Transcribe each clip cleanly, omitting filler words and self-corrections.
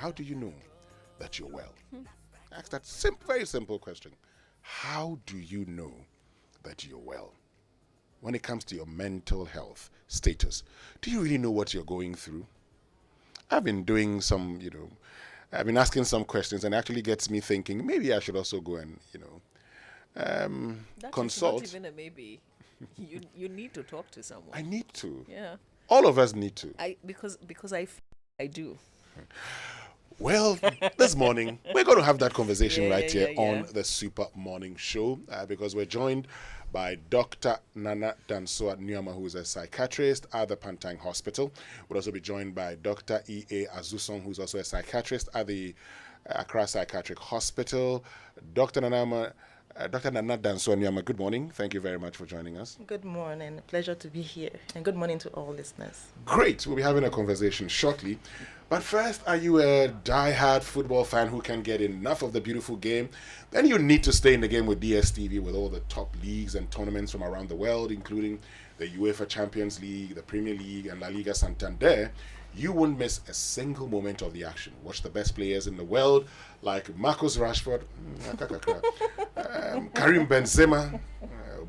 How do you know that you're well? Ask that very simple question. How do you know that you're well? When it comes to your mental health status, do you really know what you're going through? I've been doing some, I've been asking some questions, and it actually gets me thinking maybe I should also go and, That is not consult. even a maybe. You need to talk to someone. I need to. Yeah. All of us need to. Because I do. Well, this morning, we're going to have that conversation Yeah, right yeah, here yeah, on yeah. the Super Morning Show because we're joined by Dr. Nana Dansoah Nuamah, who is a psychiatrist at the Pantang Hospital. We'll also be joined by Dr. E.A. Azusong, who's also a psychiatrist at the Accra Psychiatric Hospital. Dr. Nana Dansoah Nuamah, good morning. Thank you very much for joining us. Good morning. Pleasure to be here. And good morning to all listeners. Great. We'll be having a conversation shortly. But first, are you a die-hard football fan who can't get enough of the beautiful game? Then you need to stay in the game with DSTV with all the top leagues and tournaments from around the world, including the UEFA Champions League, the Premier League, and La Liga Santander. You won't miss a single moment of the action. Watch the best players in the world like Marcus Rashford, Karim Benzema,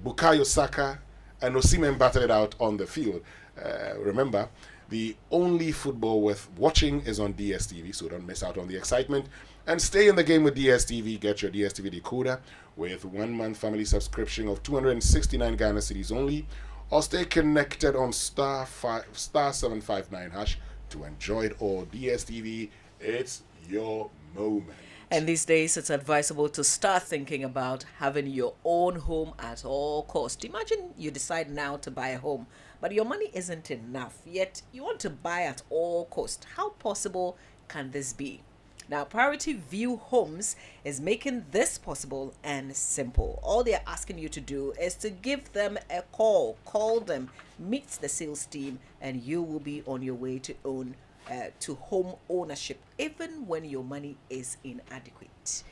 Bukayo Saka, and Osimhen battled it out on the field. Remember, the only football worth watching is on DSTV, so don't miss out on the excitement. And stay in the game with DSTV. Get your DSTV decoder with 1 month family subscription of 269 Ghana cedis only, or stay connected on star 759 hash to enjoy it all. DSTV, it's your moment. And these days, it's advisable to start thinking about having your own home at all costs. Imagine you decide now to buy a home, but your money isn't enough, yet you want to buy at all costs. How possible can this be? Now, Priority View Homes is making this possible and simple. All they're asking you to do is to give them a call. Call them, meet the sales team, and you will be on your way to home ownership, even when your money is inadequate.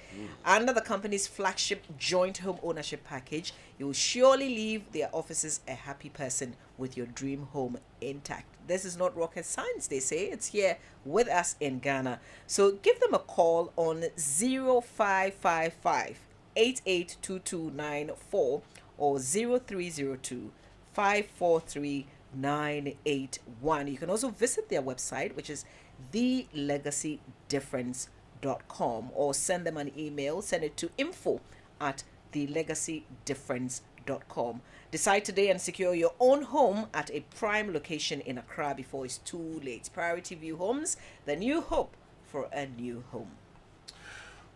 Under the company's flagship joint home ownership package, you will surely leave their offices a happy person with your dream home intact. This is not rocket science, they say. It's here with us in Ghana. So give them a call on 0555 882294 or 0302 543 981. You can also visit their website, which is thelegacydifference.com, or send them an email. Send it to info@thelegacydifference.com. Decide today and secure your own home at a prime location in Accra before it's too late. Priority View Homes, the new hope for a new home.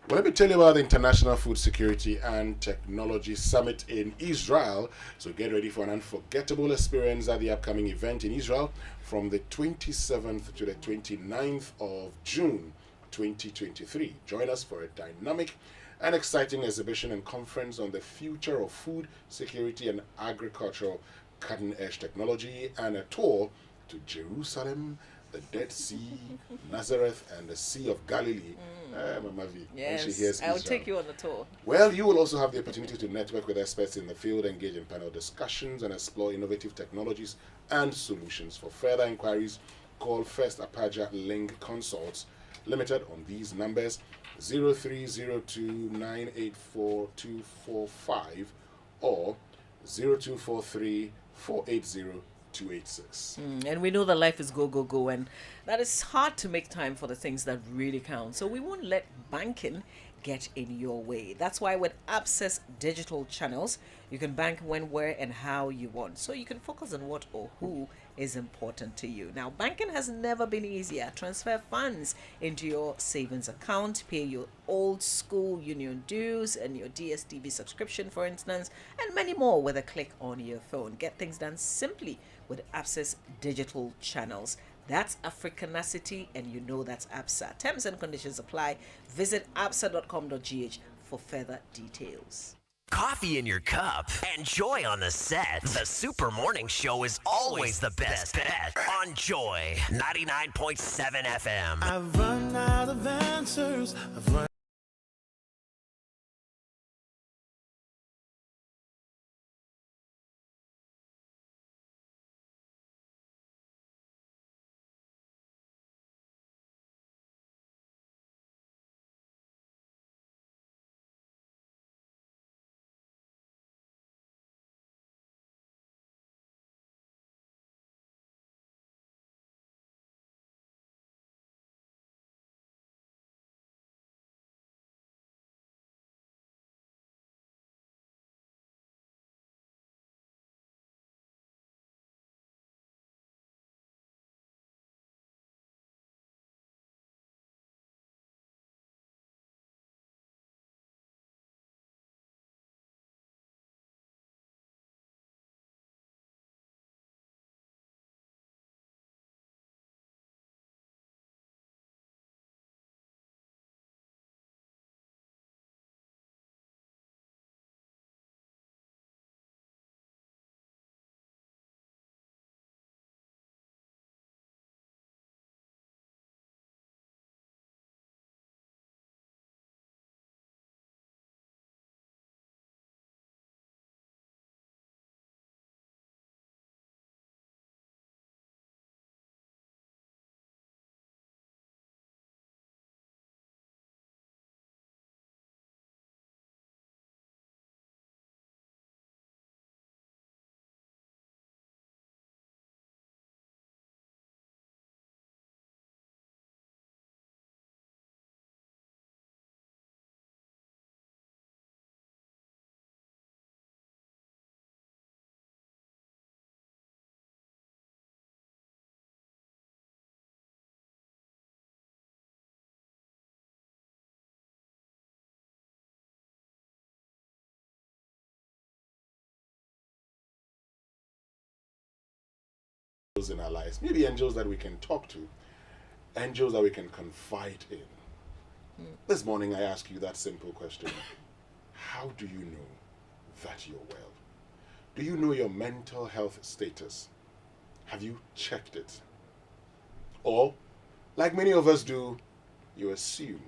Well, let me tell you about the International Food Security and Technology Summit in Israel. So get ready for an unforgettable experience at the upcoming event in Israel from the 27th to the 29th of June 2023. Join us for a dynamic and exciting exhibition and conference on the future of food security and agricultural cutting-edge technology, and a tour to Jerusalem, the Dead Sea, Nazareth, and the Sea of Galilee. Mama V, when she hears I'll Israel. take you on the tour. Well, you will also have the opportunity to network with experts in the field, engage in panel discussions, and explore innovative technologies and solutions. For further inquiries, call First Apaja Link Consults Limited on these numbers: 0302984245 or 0243480286. And we know that life is go, go, go, and that it's hard to make time for the things that really count. So we won't let banking get in your way. That's why with Access Digital Channels, you can bank when, where, and how you want. So you can focus on what or who is important to you. Now, banking has never been easier. Transfer funds into your savings account, pay your old school union dues and your DSTV subscription, for instance, and many more with a click on your phone. Get things done simply with Access Digital Channels. That's Africanacity, and you know that's ABSA. Terms and conditions apply. Visit absa.com.gh for further details. Coffee in your cup and joy on the set. The Super Morning Show is always the best bet on Joy 99.7 FM. I've run out of answers. I've run angels in our lives, maybe angels that we can talk to, angels that we can confide in. This morning I ask you that simple question. How do you know that you're well? Do you know your mental health status? Have you checked it? Or, like many of us do, you assume,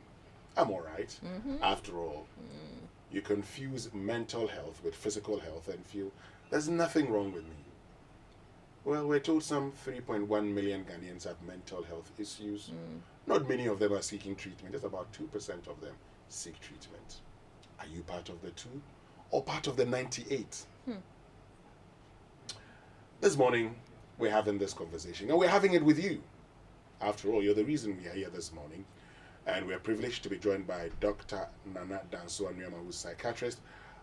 I'm all right. After all, you confuse mental health with physical health and feel there's nothing wrong with me. Well, we're told some 3.1 million Ghanaians have mental health issues. Not many of them are seeking treatment. Just about 2% of them seek treatment. Are you part of the 2 or part of the 98? This morning, we're having this conversation, and we're having it with you. After all, you're the reason we are here this morning, and we're privileged to be joined by Dr. Dansoah Nuamah, who's a psychiatrist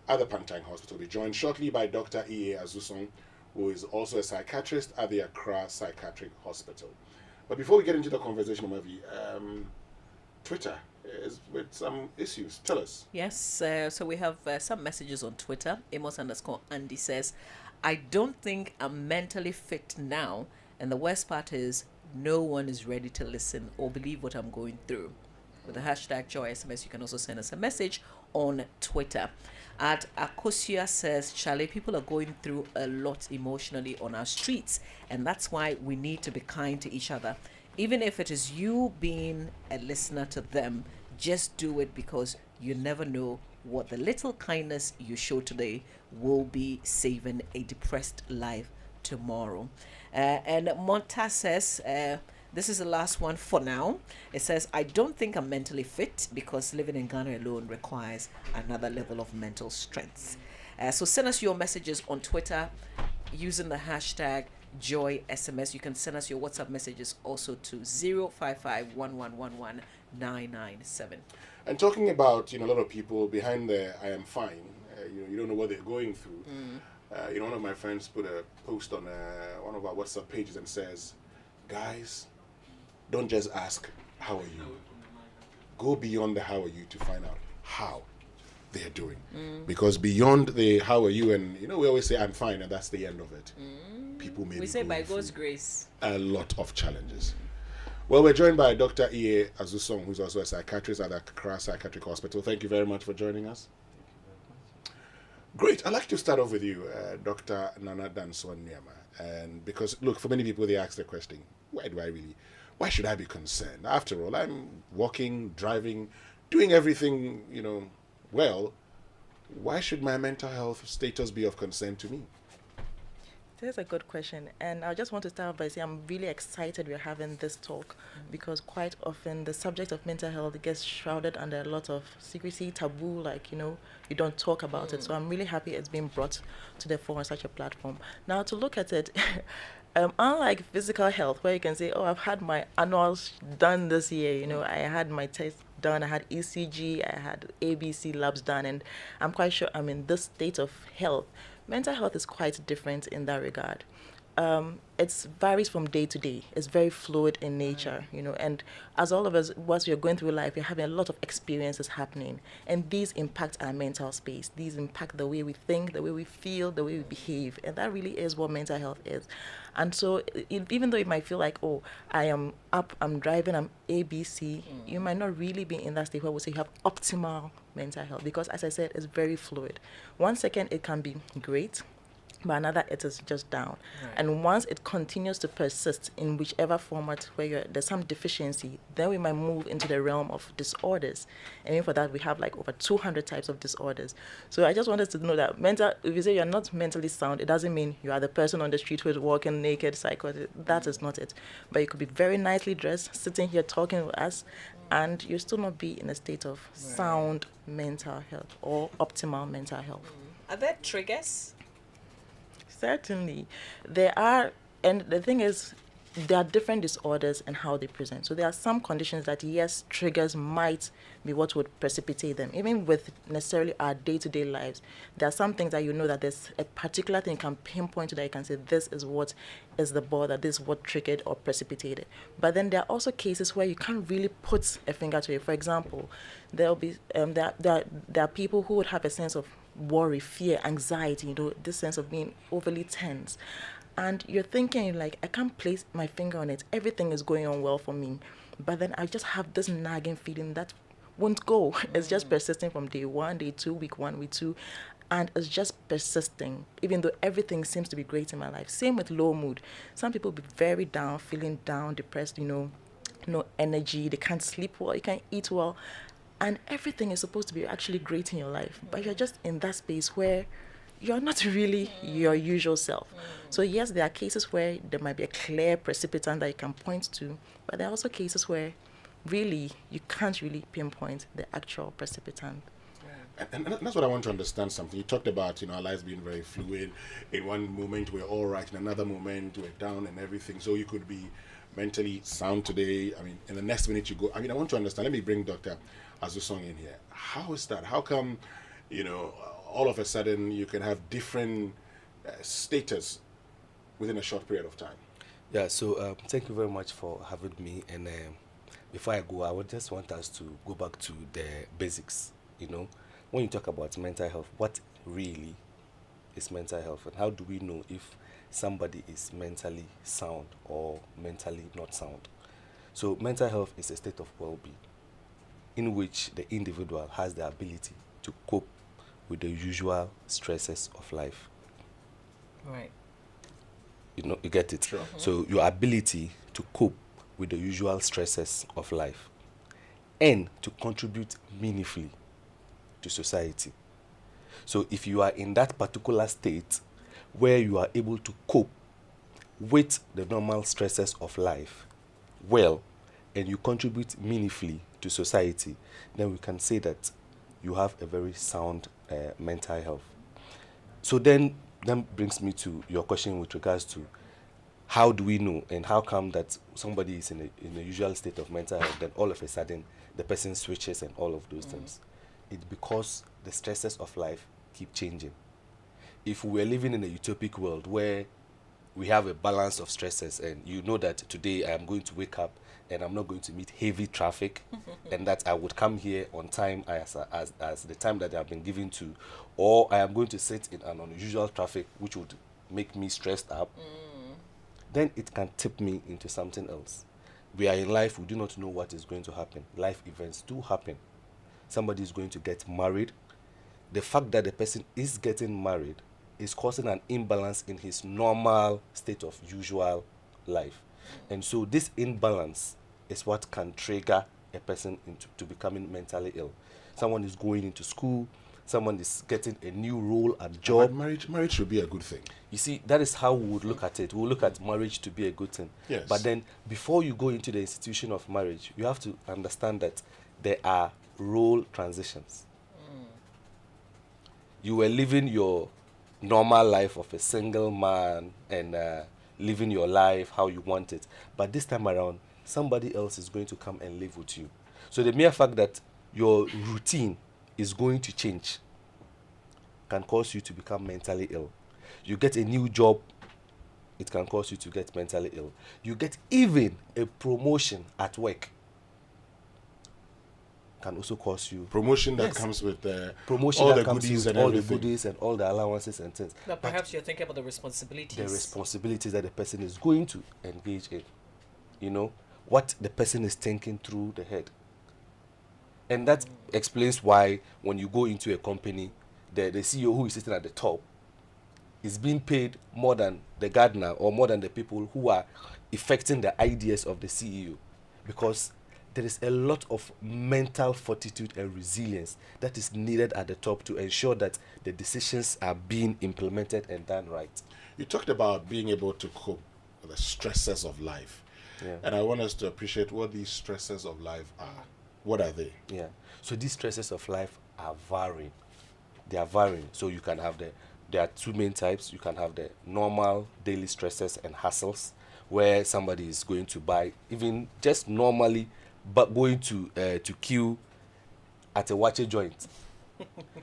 at the Pantang Hospital. We'll be joined shortly by Dr. E.A. Azusong, who is also a psychiatrist at the Accra Psychiatric Hospital. But before we get into the conversation, Mavi, Twitter is with some issues. Tell us. Yes, so we have some messages on Twitter. Amos_Andy says, I don't think I'm mentally fit now, and the worst part is no one is ready to listen or believe what I'm going through. With the hashtag #JoySMS, you can also send us a message on Twitter. At Akosia says, Charlie, people are going through a lot emotionally on our streets, and that's why we need to be kind to each other. Even if it is you being a listener to them, just do it, because you never know what the little kindness you show today will be saving a depressed life tomorrow. And Monta says, this is the last one for now. It says, I don't think I'm mentally fit because living in Ghana alone requires another level of mental strength. So send us your messages on Twitter using the hashtag #JoySMS. You can send us your WhatsApp messages also to 055-1111-997. And talking about, a lot of people behind the I am fine, you don't know what they're going through. One of my friends put a post on one of our WhatsApp pages and says, guys, don't just ask, how are you? Go beyond the how are you to find out how they're doing. Because beyond the how are you, and we always say I'm fine, and that's the end of it. People may We say by God's grace. A lot of challenges. Well, we're joined by Dr. E.A. Azusong, who's also a psychiatrist at the Accra Psychiatric Hospital. Thank you very much for joining us. Great. I'd like to start off with you, Dr. Dansoah Nuamah. And because, look, for many people, they ask the question, why should I be concerned? After all, I'm walking, driving, doing everything, well. Why should my mental health status be of concern to me? That's a good question, and I just want to start by saying I'm really excited we're having this talk, because quite often the subject of mental health gets shrouded under a lot of secrecy, taboo, you don't talk about it. So I'm really happy it's being brought to the fore on such a platform. Now, to look at it, unlike physical health, where you can say, I've had my annuals done this year, I had my test done, I had ECG, I had ABC labs done, and I'm quite sure I'm in this state of health. Mental health is quite different in that regard. It varies from day to day. It's very fluid in nature, and as all of us, once we're going through life, we're having a lot of experiences happening, and these impact our mental space. These impact the way we think, the way we feel, the way we behave, and that really is what mental health is. And so even though it might feel like, I am up, I'm driving, I'm ABC, you might not really be in that state where we say you have optimal mental health, because as I said, it's very fluid. 1 second it can be great, but another it is just down. Right. And once it continues to persist in whichever format where there's some deficiency, then we might move into the realm of disorders. And for that, we have over 200 types of disorders. So I just wanted to know that if you say you're not mentally sound, it doesn't mean you are the person on the street who is walking naked, psychotic. That is not it. But you could be very nicely dressed, sitting here talking with us, and you still not be in a state of sound mental health or optimal mental health. Are there triggers? Certainly. There are, and the thing is, there are different disorders and how they present. So there are some conditions that, yes, triggers might be what would precipitate them. Even with necessarily our day-to-day lives, there are some things that that there's a particular thing you can pinpoint to that you can say, this is what is the bother, this is what triggered or precipitated. But then there are also cases where you can't really put a finger to it. For example, there'll be there are people who would have a sense of worry, fear, anxiety, this sense of being overly tense. And you're thinking, like, I can't place my finger on it. Everything is going on well for me. But then I just have this nagging feeling that won't go. It's just persisting from day 1, day 2, week 1, week 2. And it's just persisting, even though everything seems to be great in my life. Same with low mood. Some people be very down, feeling down, depressed, no energy. They can't sleep well, you can't eat well. And everything is supposed to be actually great in your life. But you're just in that space where you're not really your usual self. So yes, there are cases where there might be a clear precipitant that you can point to, but there are also cases where really you can't really pinpoint the actual precipitant. And that's what I want to understand something. You talked about, our lives being very fluid. In one moment we're all right, in another moment we're down and everything. So you could be mentally sound today. I mean, in the next minute you go. I want to understand. Let me bring Dr. Azusong in here. How is that? How come, all of a sudden you can have different status within a short period of time? Yeah, so thank you very much for having me. And before I go, I would just want us to go back to the basics. When you talk about mental health, what really is mental health, and how do we know if somebody is mentally sound or mentally not sound? So mental health is a state of well-being in which the individual has the ability to cope with the usual stresses of life. Right. You get it? Sure. So your ability to cope with the usual stresses of life and to contribute meaningfully to society. So if you are in that particular state where you are able to cope with the normal stresses of life well, and you contribute meaningfully to society, then we can say that you have a very sound mental health. So then that brings me to your question with regards to how do we know, and how come that somebody is in a usual state of mental health, then all of a sudden the person switches and all of those things. It's because the stresses of life keep changing. If we were living in a utopic world where we have a balance of stresses, and you know that today I am going to wake up and I'm not going to meet heavy traffic, and that I would come here on time as the time that I have been given to, or I am going to sit in an unusual traffic which would make me stressed up, then it can tip me into something else. We are in life, we do not know what is going to happen. Life events do happen. Somebody is going to get married. The fact that the person is getting married is causing an imbalance in his normal state of usual life. And so this imbalance is what can trigger a person into becoming mentally ill. Someone is going into school, someone is getting a new role at job. But marriage should be a good thing. You see, that is how we would look at it. We will look at marriage to be a good thing. Yes. But then before you go into the institution of marriage, you have to understand that there are role transitions. You were living your normal life of a single man and living your life how you want it. But this time around, somebody else is going to come and live with you. So the mere fact that your routine is going to change can cause you to become mentally ill. You get a new job, it can cause you to get mentally ill. You get even a promotion at work, can also cause you Promotion that Yes. comes with promotion all that the comes goodies with and all the everything. goodies and all the allowances and things. But perhaps you're thinking about the responsibilities. The responsibilities that the person is going to engage in, what the person is thinking through the head. And that explains why when you go into a company, the CEO who is sitting at the top is being paid more than the gardener or more than the people who are effecting the ideas of the CEO, because there is a lot of mental fortitude and resilience that is needed at the top to ensure that the decisions are being implemented and done right. You talked about being able to cope with the stresses of life. Yeah. And I want us to appreciate what these stresses of life are. What are they? Yeah. So these stresses of life are varying. They are varying. So you can have there are two main types. You can have the normal daily stresses and hassles, where somebody is going to buy, even just normally, but going to queue at a watcher joint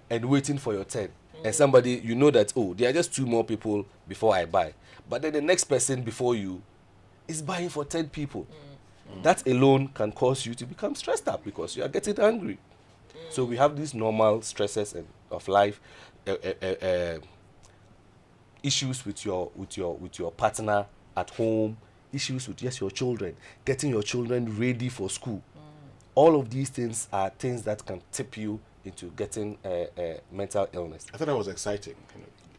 and waiting for your turn. And somebody, you know that, there are just 2 more people before I buy. But then the next person before you is buying for 10 people. That alone can cause you to become stressed out because you are getting angry. So we have these normal stresses of life. issues with your partner at home, issues with your children, getting your children ready for school. All of these things are things that can tip you into getting mental illness. I thought that was exciting,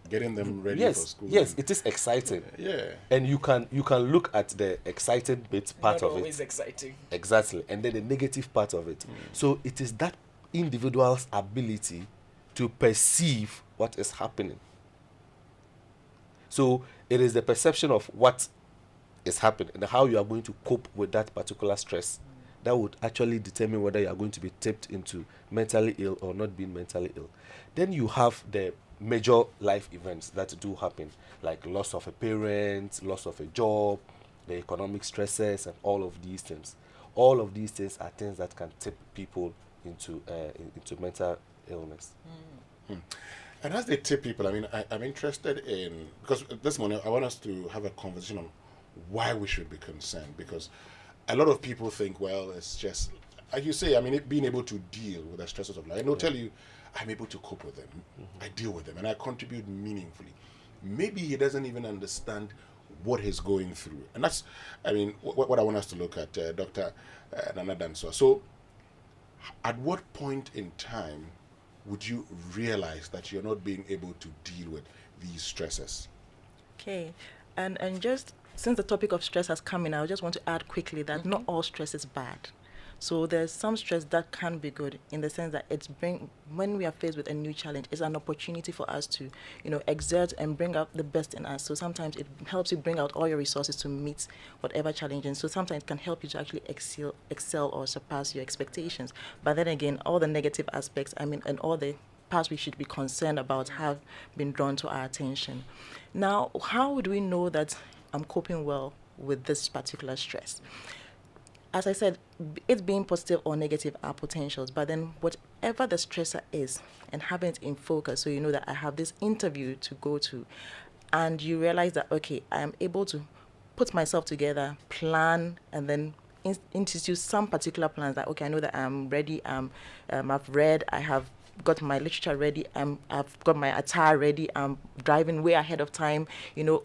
getting them ready for school. Yes, it is exciting. Yeah. And you can look at the excited bit part Not of always it. exciting. Exactly. And then the negative part of it. So it is that individual's ability to perceive what is happening. So it is the perception of what is happening and how you are going to cope with that particular stress that would actually determine whether you are going to be tipped into mentally ill or not being mentally ill. Then you have the major life events that do happen, like loss of a parent, loss of a job, the economic stresses, and all of these things. All of these things are things that can tip people into mental illness. And as they tip people, I mean, I'm interested in, because this morning I want us to have a conversation on why we should be concerned, because a lot of people think, well, it's just, like you say, I mean, being able to deal with the stresses of life. And they'll tell you, I'm able to cope with them. I deal with them and I contribute meaningfully. Maybe he doesn't even understand what he's going through. And that's, I mean, what I want us to look at, Dr. Nana Dansoah. So, at what point in time would you realize that you're not being able to deal with these stresses? Okay, and just since the topic of stress has come in, I just want to add quickly that not all stress is bad. So there's some stress that can be good in the sense that when we are faced with a new challenge, it's an opportunity for us to, exert and bring out the best in us. So sometimes it helps you bring out all your resources to meet whatever challenge. And so sometimes it can help you to actually excel or surpass your expectations. But then again, all the negative aspects, and all the parts we should be concerned about have been drawn to our attention. Now, how would we know that I'm coping well with this particular stress? As I said, it being positive or negative are potentials, but then whatever the stressor is and having it in focus, so you know that I have this interview to go to, and you realize that, okay, I am able to put myself together, plan, and then institute some particular plans that, okay, I know that I'm ready, I've read, I have got my literature ready, I've got my attire ready, I'm driving way ahead of time,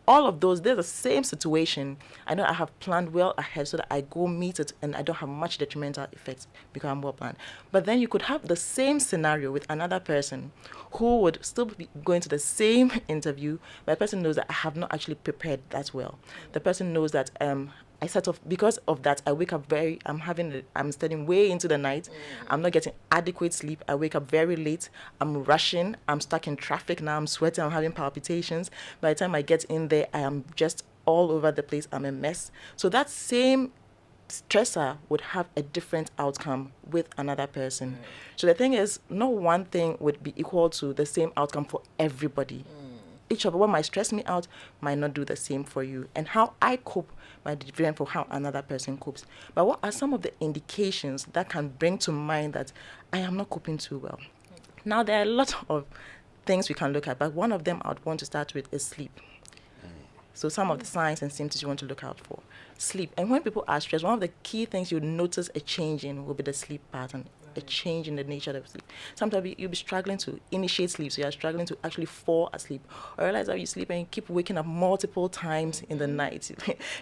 all of those, they're the same situation. I know I have planned well ahead so that I go meet it and I don't have much detrimental effects because I'm well planned. But then you could have the same scenario with another person who would still be going to the same interview, but the person knows that I have not actually prepared that well. The person knows that I set off, because of that, I wake up I'm studying way into the night. I'm not getting adequate sleep. I wake up very late. I'm rushing. I'm stuck in traffic now. I'm sweating. I'm having palpitations. By the time I get in there, I am just all over the place. I'm a mess. So that same stressor would have a different outcome with another person. So the thing is, no one thing would be equal to the same outcome for everybody. Each of what might stress me out might not do the same for you. And how I cope might be different from how another person copes. But what are some of the indications that can bring to mind that I am not coping too well? Now, there are a lot of things we can look at, but one of them I would want to start with is sleep. So some of the signs and symptoms you want to look out for. Sleep. And when people are stressed, one of the key things you notice a change in will be the sleep pattern. A change in the nature of sleep. Sometimes you'll be struggling to initiate sleep, so you're struggling to actually fall asleep. Or realize that you sleep and you keep waking up multiple times in the night.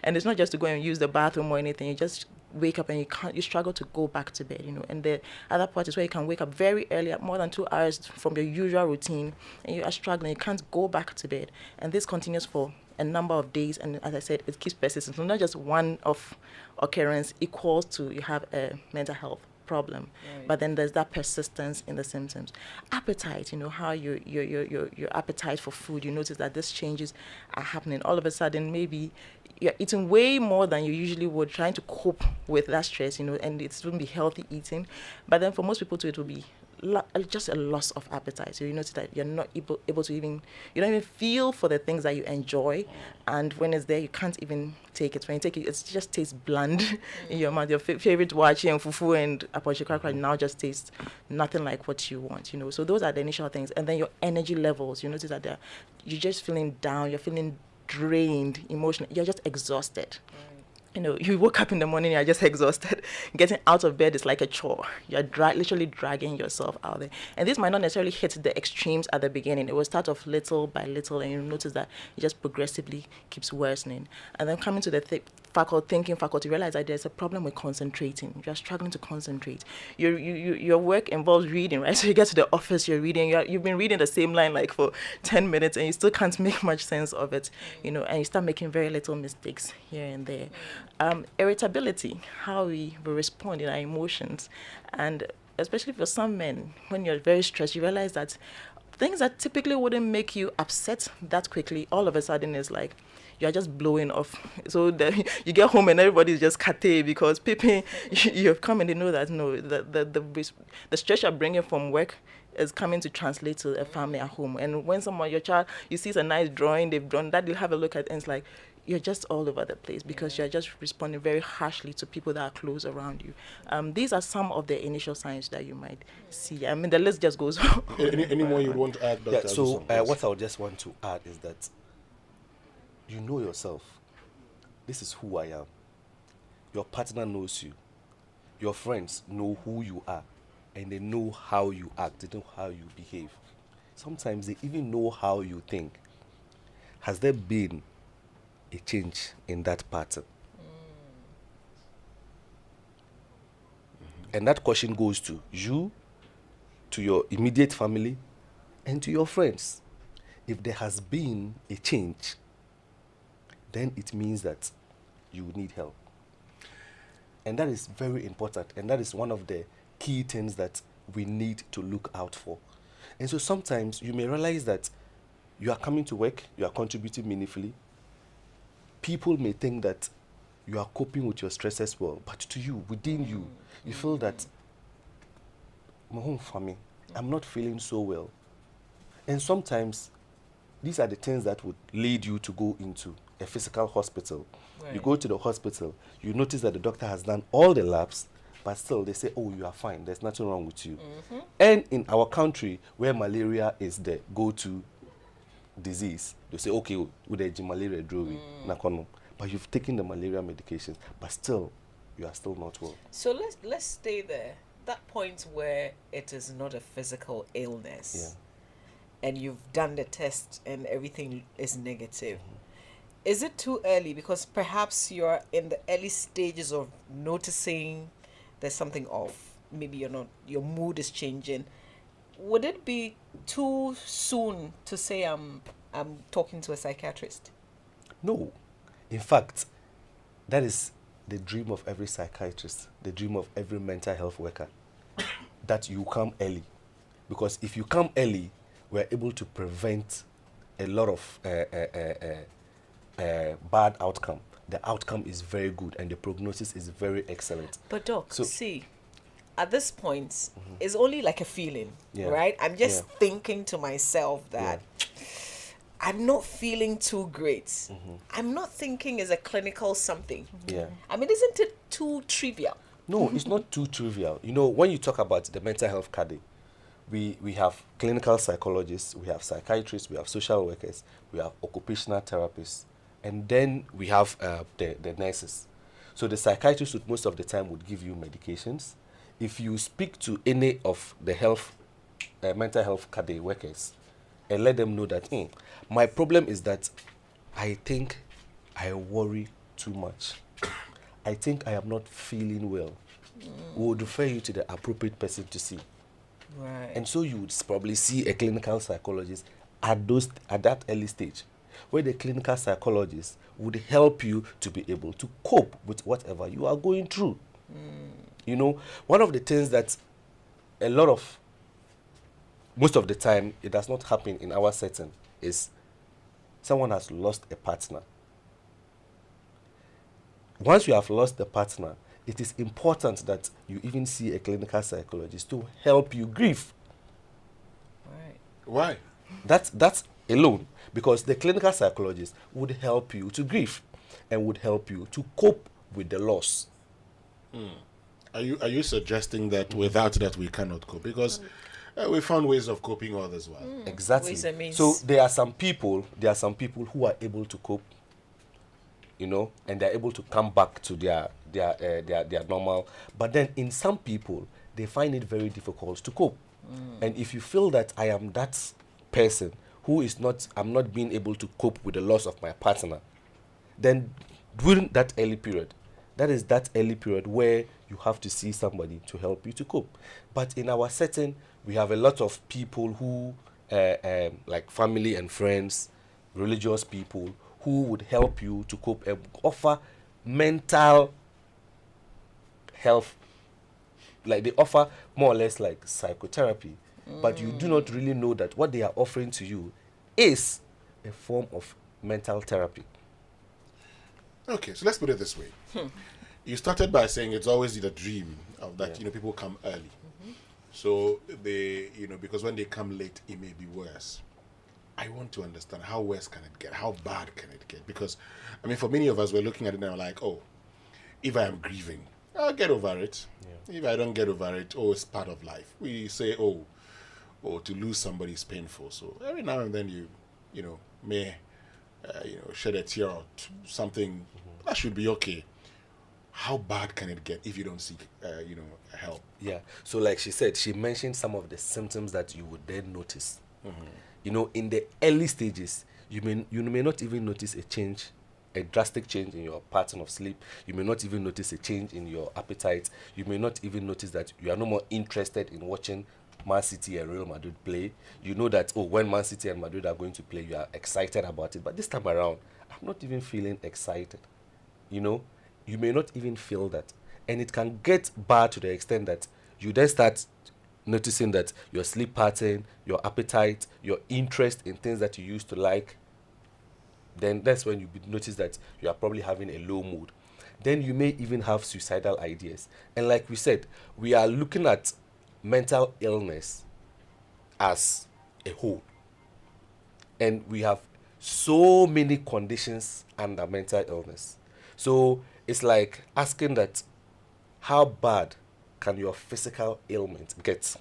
And it's not just to go and use the bathroom or anything. You just wake up and you struggle to go back to bed, And the other part is where you can wake up very early, more than 2 hours from your usual routine, and you are struggling. You can't go back to bed. And this continues for a number of days, and as I said, it keeps persisting. So not just one of occurrence equals to you have a mental health problem, but then there's that persistence in the symptoms. Appetite, how your appetite for food, you notice that these changes are happening. All of a sudden, maybe you're eating way more than you usually would, trying to cope with that stress, and it wouldn't be healthy eating. But then for most people too, it will be just a loss of appetite. So you notice that you're not able to you don't even feel for the things that you enjoy, and when it's there, you can't even take it. When you take it, it just tastes bland in your mouth. Your favorite wachi and fufu and apochikakra now just tastes nothing like what you want. So those are the initial things, and then your energy levels. You notice that you're just feeling down. You're feeling drained emotionally. You're just exhausted. you woke up in the morning, you're just exhausted. Getting out of bed is like a chore. You're literally dragging yourself out there. And this might not necessarily hit the extremes at the beginning. It will start off little by little, and you'll notice that it just progressively keeps worsening. And then coming to the thinking faculty, realize that there's a problem with concentrating. You're struggling to concentrate. Your work involves reading, right? So you get to the office, you're reading. You've been reading the same line like for 10 minutes, and you still can't make much sense of it, and you start making very little mistakes here and there. Irritability, how we respond in our emotions, and especially for some men, when you're very stressed, you realize that things that typically wouldn't make you upset that quickly, all of a sudden is like you're just blowing off. So you get home and everybody's just kate because people you have come and they know that no, the stress you're bringing from work is coming to translate to a family at home. And when your child, you see a nice drawing they've drawn, that you'll have a look at, and it's like you're just all over the place because you're just responding very harshly to people that are close around you. These are some of the initial signs that you might see. I mean, the list just goes on. Any more you want to add, Dr. Yeah, so Azusong, what I would just want to add is that you know yourself. This is who I am. Your partner knows you. Your friends know who you are, and they know how you act, they know how you behave. Sometimes they even know how you think. Has there been a change in that pattern? And that question goes to you, to your immediate family, and to your friends. If there has been a change, then it means that you need help. And that is very important. And that is one of the key things that we need to look out for. And so sometimes you may realize that you are coming to work, you are contributing meaningfully. People may think that you are coping with your stress as well, but to you, within you, you feel that, I'm not feeling so well. And sometimes these are the things that would lead you to go into a physical hospital. Right. You go to the hospital, you notice that the doctor has done all the labs, but still they say, oh, you are fine, there's nothing wrong with you. Mm-hmm. And in our country, where malaria is the go-to disease, they say, okay, with the malaria drug, but you've taken the malaria medications, but still, you are still not well. So let's stay there. That point where it is not a physical illness, and you've done the test and everything is negative. Mm-hmm. Is it too early? Because perhaps you're in the early stages of noticing there's something off. Maybe your mood is changing. Would it be too soon to say I'm talking to a psychiatrist? No. In fact, that is the dream of every psychiatrist, the dream of every mental health worker, that you come early. Because if you come early, we're able to prevent a lot of bad outcome. The outcome is very good and the prognosis is very excellent. But Doc, see, at this point, it's only like a feeling, right? I'm just thinking to myself that I'm not feeling too great. Mm-hmm. I'm not thinking it's a clinical something. Yeah. I mean, isn't it too trivial? No, it's not too trivial. When you talk about the mental health cadre, we have clinical psychologists, we have psychiatrists, we have social workers, we have occupational therapists, and then we have the nurses. So the psychiatrist would most of the time would give you medications. If you speak to any of the mental health cadre workers and let them know that my problem is that I think I worry too much. I think I am not feeling well. We would refer you to the appropriate person to see. Right. And so you would probably see a clinical psychologist at that early stage, where the clinical psychologist would help you to be able to cope with whatever you are going through. One of the things that most of the time, it does not happen in our setting is someone has lost a partner. Once you have lost the partner, it is important that you even see a clinical psychologist to help you grieve. Right. Why? That's alone, because the clinical psychologist would help you to grieve and would help you to cope with the loss. Are you suggesting that without that we cannot cope? Because we found ways of coping others well. Exactly. So there are some people who are able to cope you know, and they're able to come back to their normal. But then in some people, they find it very difficult to cope. And if you feel that I am that person I'm not being able to cope with the loss of my partner, then during that early period, that is that early period where you have to see somebody to help you to cope. But in our setting, we have a lot of people who, like family and friends, religious people, who would help you to cope and offer mental health. Like they offer more or less like psychotherapy, but you do not really know that what they are offering to you is a form of mental therapy. Okay, so let's put it this way. You started by saying it's always the dream of that, people come early. So they, because when they come late, it may be worse. I want to understand, how worse can it get? How bad can it get? Because, for many of us, we're looking at it now like, oh, if I am grieving, I'll get over it. Yeah. If I don't get over it, it's part of life. We say, to lose somebody is painful. So every now and then you may, shed a tear or something. That should be okay. How bad can it get if you don't seek, help? Yeah. So like she said, she mentioned some of the symptoms that you would then notice. In the early stages, you may not even notice a drastic change in your pattern of sleep. You may not even notice a change in your appetite. You may not even notice that you are no more interested in watching Man City and Real Madrid play. You know that, when Man City and Madrid are going to play, you are excited about it. But this time around, I'm not even feeling excited. You may not even feel that. And it can get bad to the extent that you then start noticing that your sleep pattern, your appetite, your interest in things that you used to like, then that's when you notice that you are probably having a low mood. Then you may even have suicidal ideas. And like we said, we are looking at mental illness as a whole. And we have so many conditions under mental illness. So it's like asking that, how bad can your physical ailment get?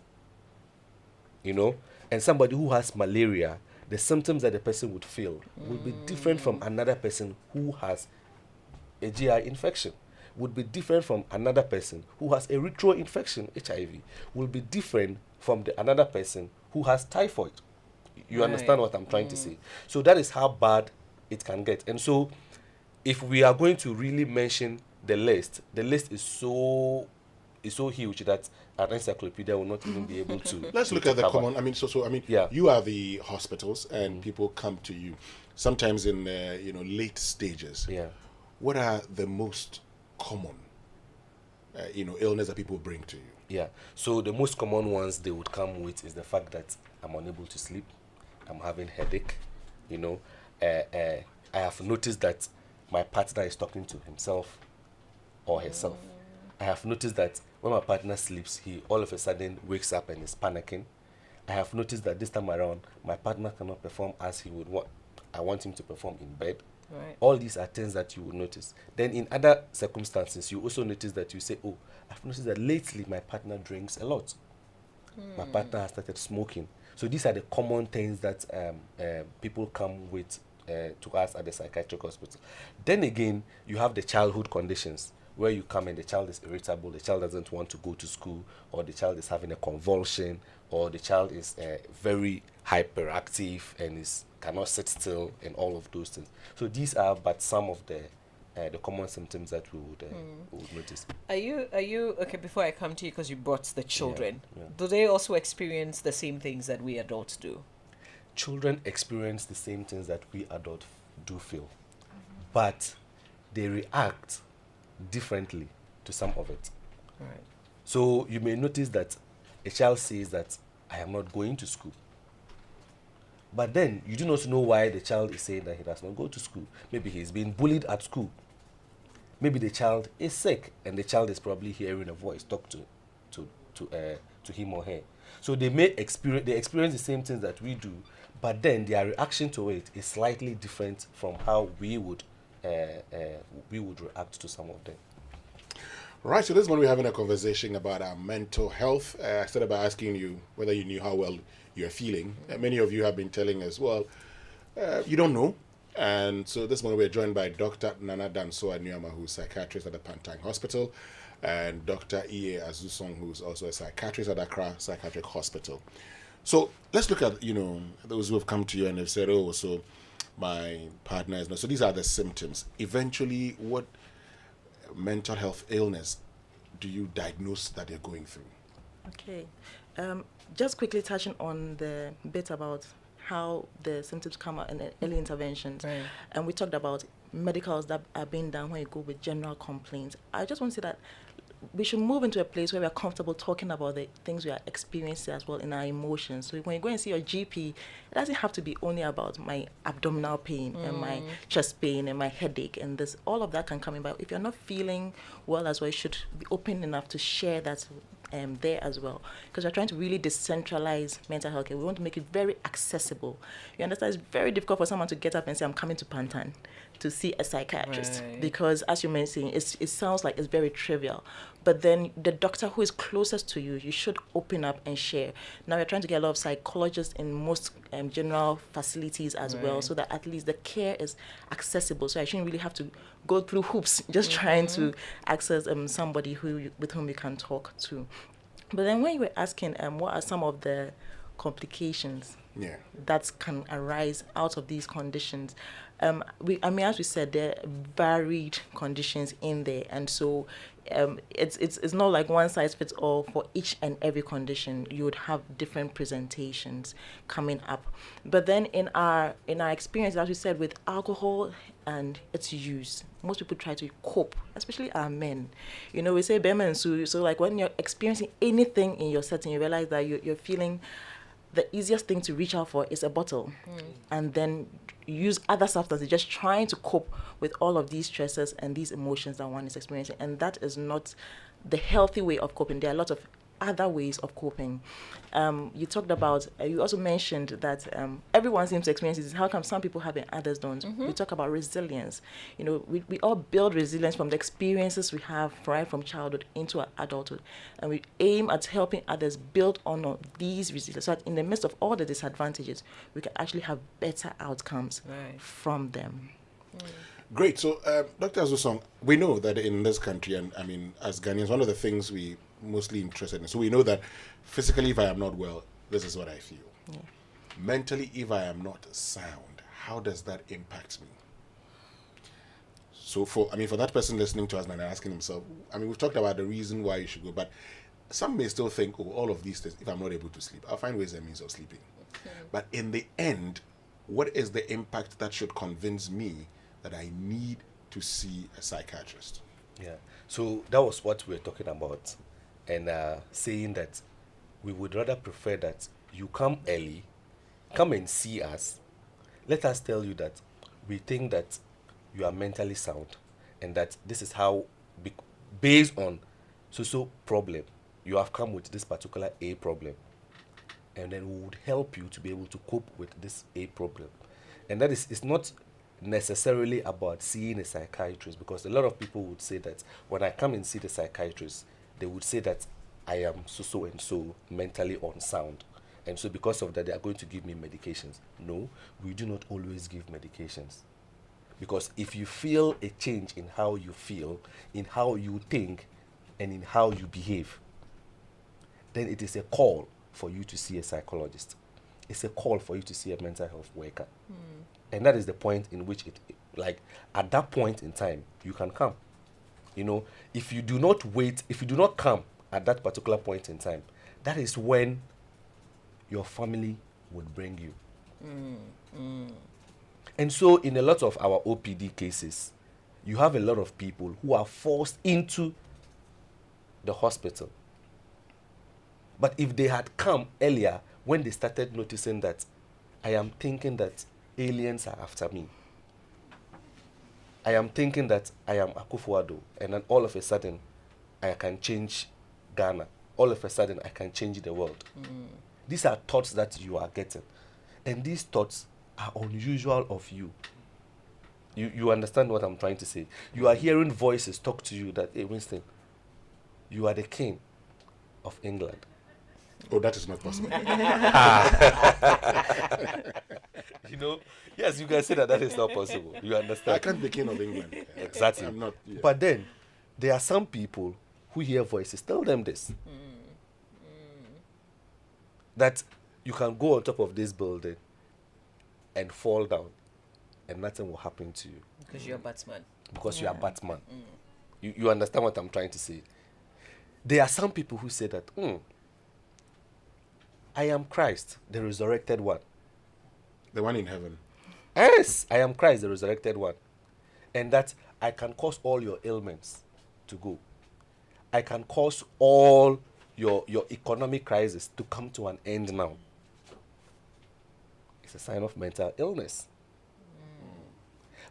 And somebody who has malaria, the symptoms that the person would feel would be different from another person who has a GI infection, would be different from another person who has a erythro infection, HIV, will be different from another person who has typhoid. You understand what I'm trying to say? So that is how bad it can get. And so if we are going to really mention the list is so huge that an encyclopedia will not even be able to. Let's look at the common. You are the hospitals, and people come to you sometimes in late stages. Yeah. What are the most common illness that people bring to you? Yeah. So the most common ones they would come with is the fact that I'm unable to sleep, I'm having headache. I have noticed that my partner is talking to himself or herself. I have noticed that when my partner sleeps, he all of a sudden wakes up and is panicking. I have noticed that this time around, my partner cannot perform as he would want. I want him to perform in bed. Right. All these are things that you will notice. Then in other circumstances, you also notice that you say, I've noticed that lately my partner drinks a lot. My partner has started smoking. So these are the common things that people come with to us at the psychiatric hospital. Then again, you have the childhood conditions where you come and the child is irritable, the child doesn't want to go to school, or the child is having a convulsion, or the child is very hyperactive and cannot sit still, and all of those things. So these are but some of the common symptoms that we would notice. Are you okay? Before I come to you, because you brought the children, Yeah. do they also experience the same things that we adults do? Children experience the same things that we adults do feel, but they react differently to some of it. Right. So you may notice that a child says that I am not going to school. But then you do not know why the child is saying that he does not go to school. Maybe he's being bullied at school. Maybe the child is sick and the child is probably hearing a voice talk to him or her. So they experience the same things that we do, but then their reaction to it is slightly different from how we would react to some of them. Right, so this morning we're having a conversation about our mental health. I started by asking you whether you knew how well you're feeling. Many of you have been telling us, well, you don't know. And so this morning we're joined by Dr. Nana Dansoah Nuamah, who's psychiatrist at the Pantang Hospital, and Dr. E.A. Azusong, who's also a psychiatrist at Accra Psychiatric Hospital. So let's look at, those who have come to you and have said, oh, so my partner is not. So these are the symptoms. Eventually, what mental health illness do you diagnose that they're going through? Okay. Just quickly touching on the bit about how the symptoms come out in early interventions. Right. And we talked about medicals that are being done when you go with general complaints. I just want to say that we should move into a place where we are comfortable talking about the things we are experiencing as well in our emotions. So when you go and see your GP, it doesn't have to be only about my abdominal pain and my chest pain and my headache and this. All of that can come in. But if you're not feeling well as well, you should be open enough to share that there as well, because we're trying to really decentralize mental health care. We want to make it very accessible. You understand, it's very difficult for someone to get up and say, I'm coming to Pantan to see a psychiatrist, because as you mentioned, it sounds like it's very trivial. But then the doctor who is closest to you, you should open up and share. Now we're trying to get a lot of psychologists in most general facilities as well, so that at least the care is accessible. So I shouldn't really have to go through hoops just trying to access somebody with whom you can talk to. But then when you were asking what are some of the complications that can arise out of these conditions, as we said, there are varied conditions in there, and so it's not like one size fits all for each and every condition. You would have different presentations coming up. But then in our experience, as we said, with alcohol and its use, most people try to cope, especially our men. We say bema and so like when you're experiencing anything in your setting, you realize that you're feeling the easiest thing to reach out for is a bottle, and then use other substances, just trying to cope with all of these stresses and these emotions that one is experiencing. And that is not the healthy way of coping. There are a lot of other ways of coping. You talked about, you also mentioned that everyone seems to experience this. How come some people have it, others don't? We talk about resilience. We all build resilience from the experiences we have right from childhood into our adulthood. And we aim at helping others build on these resilience, so that in the midst of all the disadvantages, we can actually have better outcomes from them. Great. So, Dr. Azusong, we know that in this country, and I mean, as Ghanaians, one of the things we mostly interested in, so we know that physically, if I am not well, this is what I feel. Mentally, if I am not sound, how does that impact me? So for that person listening to us and asking himself, we've talked about the reason why you should go, but some may still think, all of these things, if I'm not able to sleep, I'll find ways and means of sleeping. But in the end, what is the impact that should convince me that I need to see a psychiatrist? Yeah. So that was what we were talking about, and saying that we would rather prefer that you come early, come and see us. Let us tell you that we think that you are mentally sound, and that this is how, based on so problem, you have come with this particular A problem, and then we would help you to be able to cope with this A problem. And that is, it's not necessarily about seeing a psychiatrist, because a lot of people would say that when I come and see the psychiatrist, they would say that I am so and so mentally unsound, and so because of that they are going to give me medications. No, we do not always give medications, because if you feel a change in how you feel, in how you think, and in how you behave, then it is a call for you to see a psychologist. It's a call for you to see a mental health worker. And that is the point in which at that point in time, you can come. If you do not come at that particular point in time, that is when your family would bring you. And so in a lot of our OPD cases, you have a lot of people who are forced into the hospital. But if they had come earlier, when they started noticing that I am thinking that aliens are after me, I am thinking that I am Akufo-Addo, and then all of a sudden I can change Ghana, all of a sudden I can change the world. These are thoughts that you are getting, and these thoughts are unusual of you. You understand what I'm trying to say? You are hearing voices talk to you that, hey Winston, you are the king of England. Oh, that is not possible. You know, yes, you can say that is not possible. You I understand? can't be king of England. Exactly. I'm not. Yeah. But then, there are some people who hear voices. Tell them this. That you can go on top of this building and fall down and nothing will happen to you. Because you're Batman. Because you are Batman. You understand what I'm trying to say? There are some people who say that, I am Christ, the resurrected one. The one in heaven. Yes, I am Christ, the resurrected one. And that I can cause all your ailments to go. I can cause all your economic crisis to come to an end now. It's a sign of mental illness.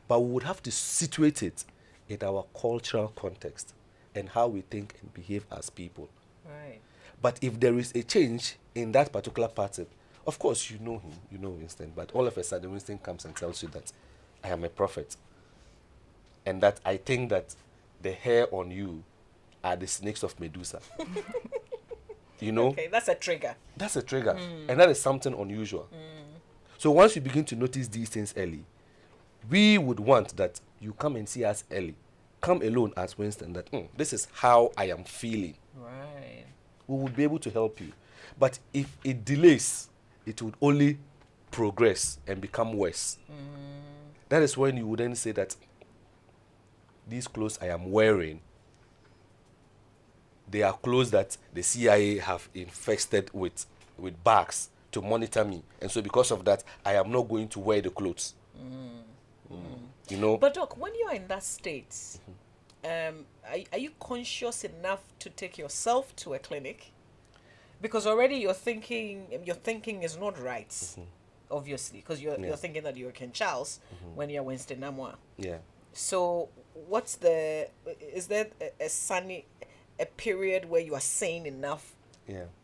But we would have to situate it in our cultural context and how we think and behave as people. Right. But if there is a change in that particular pattern, of course you know him, you know Winston, but all of a sudden Winston comes and tells you that I am a prophet. And that I think that the hair on you are the snakes of Medusa. You know? Okay, that's a trigger. That's a trigger. And that is something unusual. So once you begin to notice these things early, we would want that you come and see us early. Come alone as Winston that this is how I am feeling. Right. We would be able to help you. But if it delays, it would only progress and become worse. That is when you would then say that these clothes I am wearing, they are clothes that the CIA have infested with bugs to monitor me. And so because of that, I am not going to wear the clothes. You know? But Doc, when you are in that state, are you conscious enough to take yourself to a clinic? Because already your thinking is not right, obviously, because you're thinking that you're King Charles when you're Winston Nuamah. Yeah. So is there a period where you are sane enough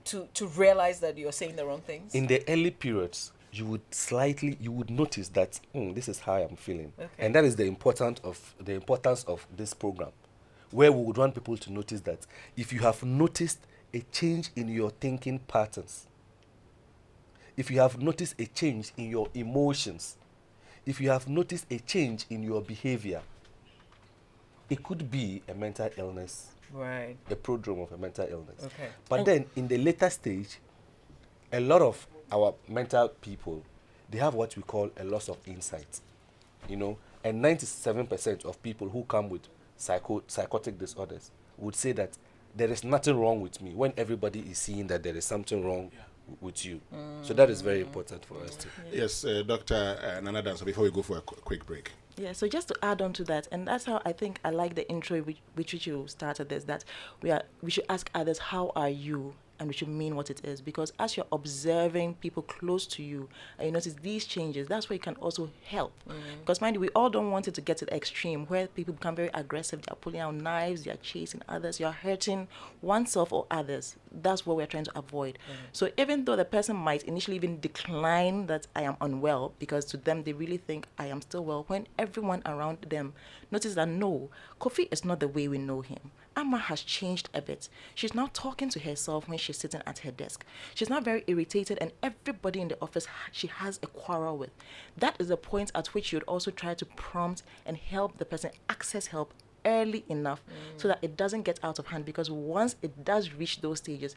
to realize that you're saying the wrong things? In the early periods, you would notice that this is how I'm feeling. Okay. And that is the importance of this program, where we would want people to notice that if you have noticed a change in your thinking patterns, if you have noticed a change in your emotions, if you have noticed a change in your behavior, it could be a mental illness, Right. a prodrome of a mental illness. Okay. But then in the later stage, a lot of our mental people, they have what we call a loss of insight, you know, and 97% of people who come with psychotic disorders would say that there is nothing wrong with me when everybody is seeing that there is something wrong with you. So that is very important for us too. Yes, Dr. Nana Dansoah, before we go for a quick break. Yeah, so just to add on to that, and that's how I think I like the intro which you started this, that we should ask others, how are you? And we should mean what it is, because as you're observing people close to you and you notice these changes, that's where you can also help. Because mind you, we all don't want it to get to the extreme where people become very aggressive, they're pulling out knives, they're chasing others, you're hurting oneself or others. That's what we're trying to avoid. So even though the person might initially even decline that I am unwell, because to them they really think I am still well, when everyone around them notices that no, Kofi is not the way we know him. Amma has changed a bit. She's now talking to herself when she's sitting at her desk. She's not very irritated, and everybody in the office she has a quarrel with. That is the point at which you'd also try to prompt and help the person access help early enough so that it doesn't get out of hand, because once it does reach those stages,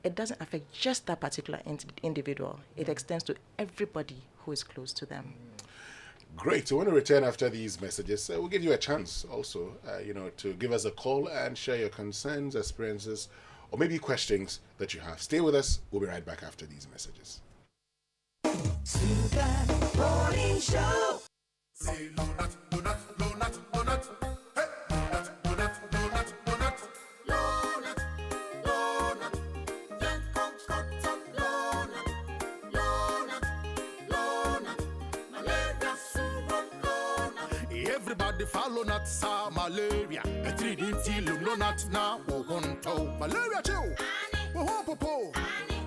it doesn't affect just that particular individual. It extends to everybody who is close to them. Great. So when we return after these messages, we'll give you a chance also, to give us a call and share your concerns, experiences, or maybe questions that you have. Stay with us. We'll be right back after these messages. Morning show. Everybody follow not sa malaria. A 3D till no not now. Malaria chill. Popo.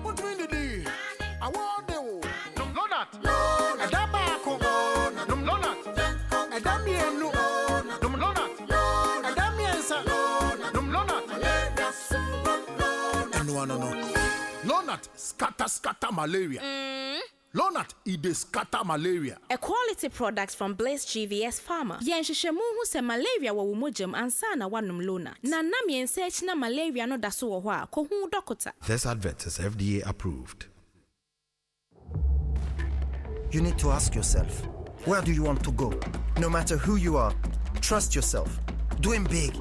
What do you do? I want you. No not. A dabako. No not. A damien no. No not. A damien sa. No not. No. Lonat scatter malaria. Lonat ide scatter malaria. A quality product from Blaze GVS Pharma. Yenshishemu hu se malaria wa wumojam ansana wanum Lonat. Na nam yensearch na malaria no daso wo ho a ko hu dokota. This advert is FDA approved. You need to ask yourself, where do you want to go? No matter who you are, trust yourself. Dream big.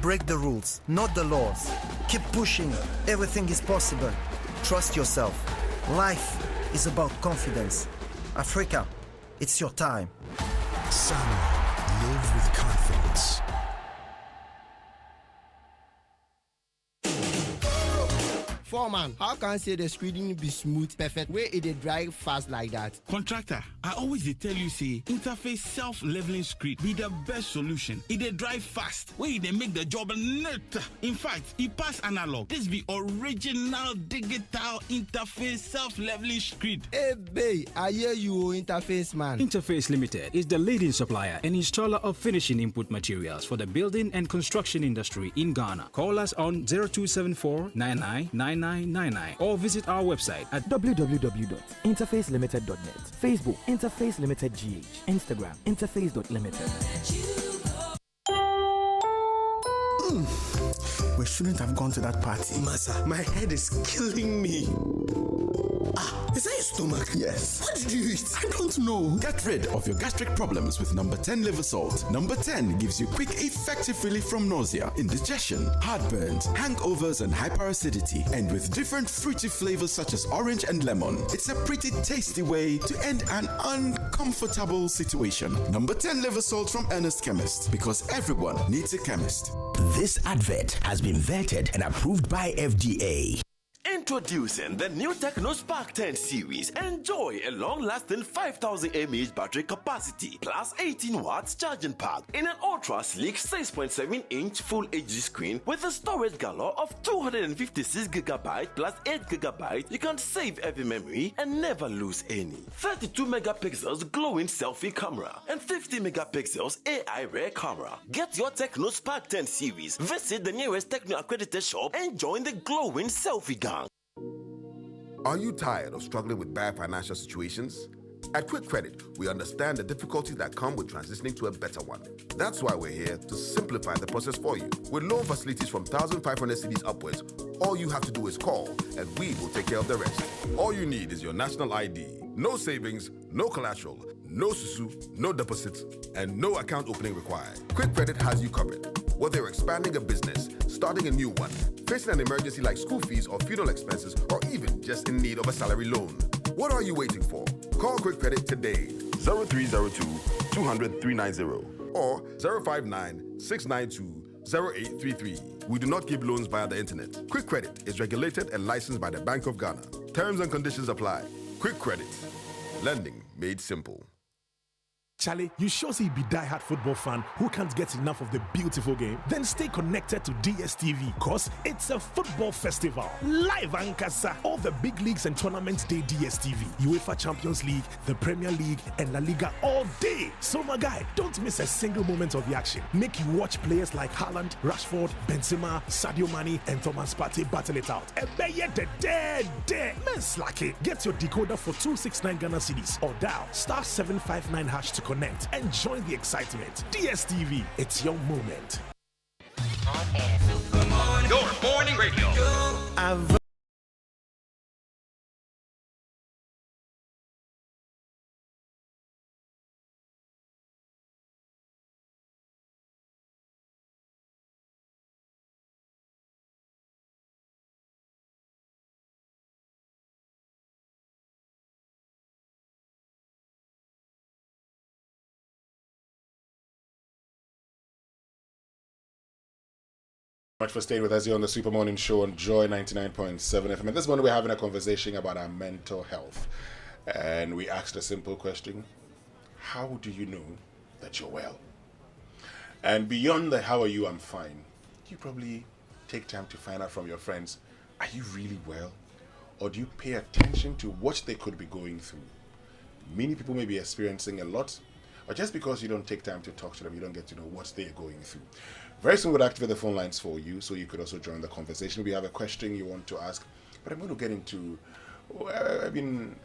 Break the rules, not the laws. Keep pushing. Everything is possible. Trust yourself. Life is about confidence. Africa, it's your time. Sanwa, live with confidence. Foreman, how can I say the screening be smooth, perfect, where it drive fast like that? Contractor, I always dey tell you say interface self-leveling screen be the best solution. It dey drive fast, where they make the job neat. In fact, it pass analog. This be original digital interface self-leveling screen. Hey, babe, I hear you, interface man. Interface Limited is the leading supplier and installer of finishing input materials for the building and construction industry in Ghana. Call us on 0274 9999 or visit our website at www.interfacelimited.net. Facebook Interface Limited GH. Instagram interface.limited. We shouldn't have gone to that party. Masa, my head is killing me. Is that your stomach? Yes. What did you eat? I don't know. Get rid of your gastric problems with number 10 liver salt. Number 10 gives you quick, effective relief from nausea, indigestion, heartburns, hangovers, and hyperacidity. And with different fruity flavors such as orange and lemon, it's a pretty tasty way to end an uncomfortable situation. Number 10 liver salt from Ernest Chemist, because everyone needs a chemist. This advert has been vetted and approved by FDA. Introducing the new Techno Spark 10 series. Enjoy a long-lasting 5000 mAh battery capacity plus 18 watts charging pack in an ultra-sleek 6.7-inch Full HD screen with a storage galore of 256GB plus 8GB. You can save every memory and never lose any. 32 megapixels glowing selfie camera and 50 megapixels AI rear camera. Get your Techno Spark 10 series. Visit the nearest Techno accredited shop and join the glowing selfie gang. Are you tired of struggling with bad financial situations? At Quick Credit, we understand the difficulties that come with transitioning to a better one. That's why we're here to simplify the process for you. With loan facilities from 1,500 cedis upwards, all you have to do is call and we will take care of the rest. All you need is your national ID, no savings, no collateral, no susu, no deposits, and no account opening required. Quick Credit has you covered. Whether you're expanding a business, starting a new one, facing an emergency like school fees or funeral expenses, or even just in need of a salary loan. What are you waiting for? Call Quick Credit today. 0302 200 390 or 059 692 0833. We do not give loans via the internet. Quick Credit is regulated and licensed by the Bank of Ghana. Terms and conditions apply. Quick Credit. Lending made simple. Charlie, you sure say you be die-hard football fan who can't get enough of the beautiful game? Then stay connected to DSTV, cause it's a football festival. Live Ankasa. All the big leagues and tournaments day DSTV. UEFA Champions League, the Premier League, and La Liga all day. So my guy, don't miss a single moment of the action. Make you watch players like Haaland, Rashford, Benzema, Sadio Mane, and Thomas Partey battle it out. And the dead. Man, slack it. Get your decoder for 269 Ghana cedis or dial *759# to connect and join the excitement. DSTV, it's your moment. Your morning radio. Much for staying with us here on the Super Morning Show on Joy 99.7 FM. And this morning we're having a conversation about our mental health. And we asked a simple question: how do you know that you're well? And beyond the how are you, I'm fine, you probably take time to find out from your friends, are you really well? Or do you pay attention to what they could be going through? Many people may be experiencing a lot, or just because you don't take time to talk to them, you don't get to know what they're going through. Very soon we'll activate the phone lines for you, so you could also join the conversation. If you have a question you want to ask But I'm going to get into, a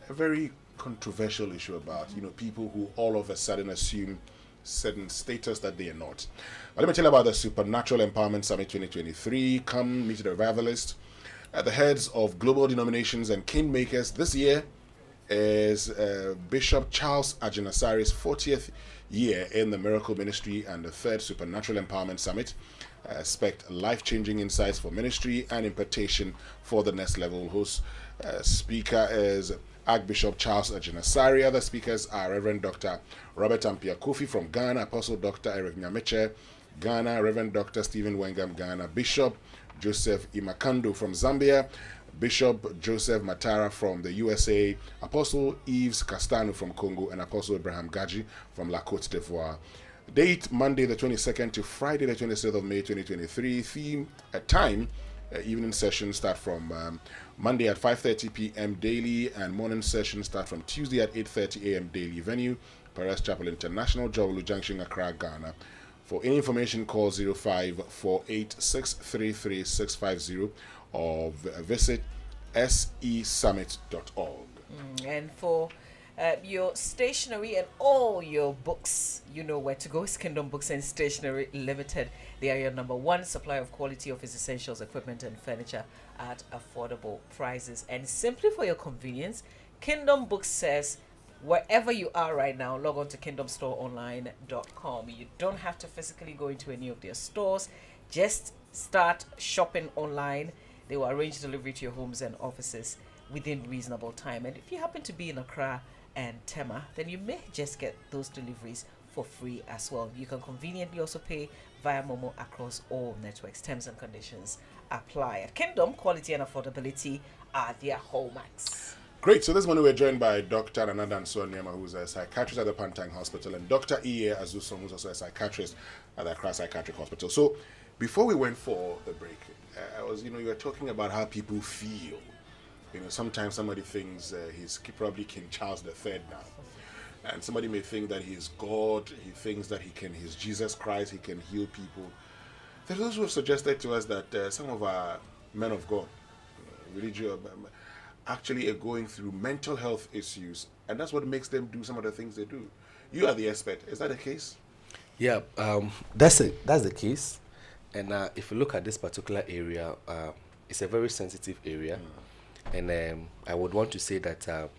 very controversial issue about, people who all of a sudden assume certain status that they are not. But let me tell you about the Supernatural Empowerment Summit 2023. Come meet the revivalists. The heads of global denominations and kingmakers this year is Bishop Charles Ajinasari's 40th year in the Miracle Ministry and the third Supernatural Empowerment Summit. Expect life-changing insights for ministry and impartation for the next level. Host speaker is Archbishop Charles Ajinasari. Other speakers are Reverend Dr. Robert Ampia Kofi from Ghana, Apostle Dr. Eric Nyameche, Ghana, Reverend Dr. Stephen Wengam, Ghana, Bishop Joseph Imakando from Zambia, Bishop Joseph Matara from the USA, Apostle Yves Castano from Congo, and Apostle Abraham Gaji from La Côte d'Ivoire. Date Monday the 22nd to Friday the 26th of May 2023. Theme time, evening sessions start from Monday at 5:30 p.m. daily, and morning sessions start from Tuesday at 8:30 a.m. daily. Venue, Paris Chapel International, Jowolu Junction, Accra, Ghana. For any information, call 0548633650 or visit sesummit.org. And for your stationery and all your books, you know where to go. It's Kingdom Books and Stationery Limited. They are your number one supplier of quality office essentials, equipment, and furniture at affordable prices. And simply for your convenience, Kingdom Books says, wherever you are right now, log on to kingdomstoreonline.com. You don't have to physically go into any of their stores. Just start shopping online. They will arrange delivery to your homes and offices within reasonable time. And if you happen to be in Accra and Tema, then you may just get those deliveries for free as well. You can conveniently also pay via Momo across all networks. Terms and conditions apply. At Kingdom, quality and affordability are their hallmarks. Great. So this morning we're joined by Dr. Dansoah Nuamah, who's a psychiatrist at the Pantang Hospital, and Dr. E.A. Azusong, who's also a psychiatrist at the Accra Psychiatric Hospital. So before we went for the break, you were talking about how people feel. Sometimes somebody thinks he's probably King Charles III now. And somebody may think that he's God. He thinks that he's Jesus Christ. He can heal people. There's those who have suggested to us that some of our men of God, religious, actually are going through mental health issues, and that's what makes them do some of the things they do. You are the expert. Is that the case? Yeah, that's it. That's the case. And if you look at this particular area, it's a very sensitive area. And I would want to say that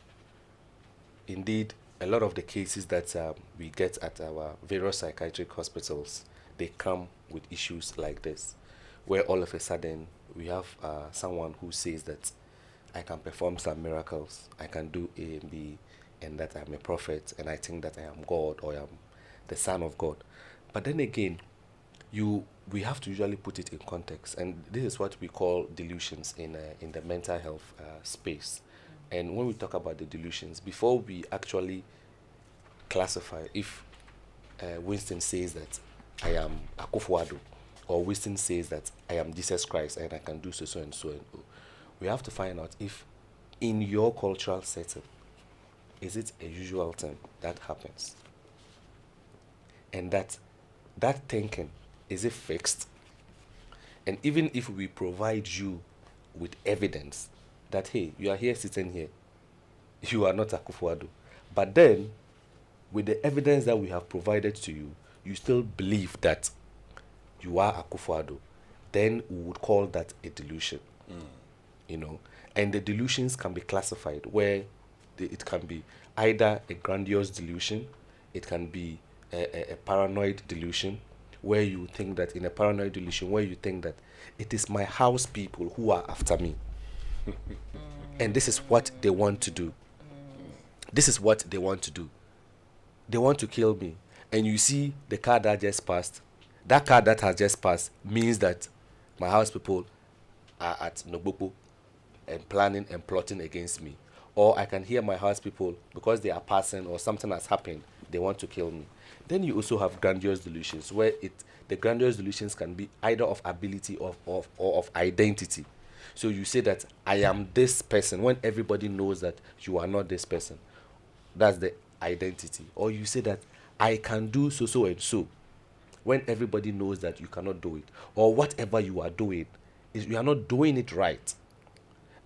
indeed a lot of the cases that we get at our various psychiatric hospitals, they come with issues like this, where all of a sudden we have someone who says that I can perform some miracles, I can do A and B, and that I'm a prophet, and I think that I am God or I am the Son of God. But then again, we have to usually put it in context, and this is what we call delusions in the mental health space. And when we talk about the delusions, before we actually classify, if Winston says that I am Akufo-Addo, or Winston says that I am Jesus Christ and I can do so and so, we have to find out if in your cultural setting, is it a usual thing that happens? And that thinking, is it fixed? And even if we provide you with evidence that, hey, you are here sitting here, you are not Akufo-Addo, but then with the evidence that we have provided to you, you still believe that you are Akufo-Addo, then we would call that a delusion. And the delusions can be classified where it can be either a grandiose delusion, it can be a paranoid delusion, where you think that in a paranoid delusion, where you think that it is my house people who are after me. And this is what they want to do. This is what they want to do. They want to kill me. And you see the car that just passed. That car that has just passed means that my house people are at Nogbopo and planning and plotting against me. Or I can hear my house people, because they are passing or something has happened, they want to kill me. Then you also have grandiose delusions, where the grandiose delusions can be either of ability or of identity. So you say that I am this person when everybody knows that you are not this person. That's the identity. Or you say that I can do so and so when everybody knows that you cannot do it. Or whatever you are doing, you are not doing it right.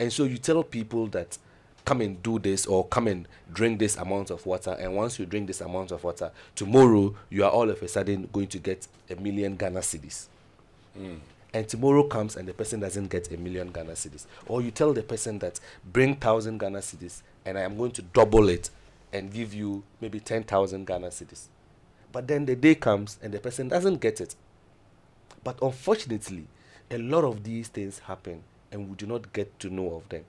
And so you tell people that come and do this or come and drink this amount of water, and once you drink this amount of water, tomorrow you are all of a sudden going to get 1 million Ghana cedis. And tomorrow comes and the person doesn't get 1 million Ghana cedis. Or you tell the person that bring 1,000 Ghana cedis and I am going to double it and give you maybe 10,000 Ghana cedis. But then the day comes and the person doesn't get it. But unfortunately, a lot of these things happen and we do not get to know of them.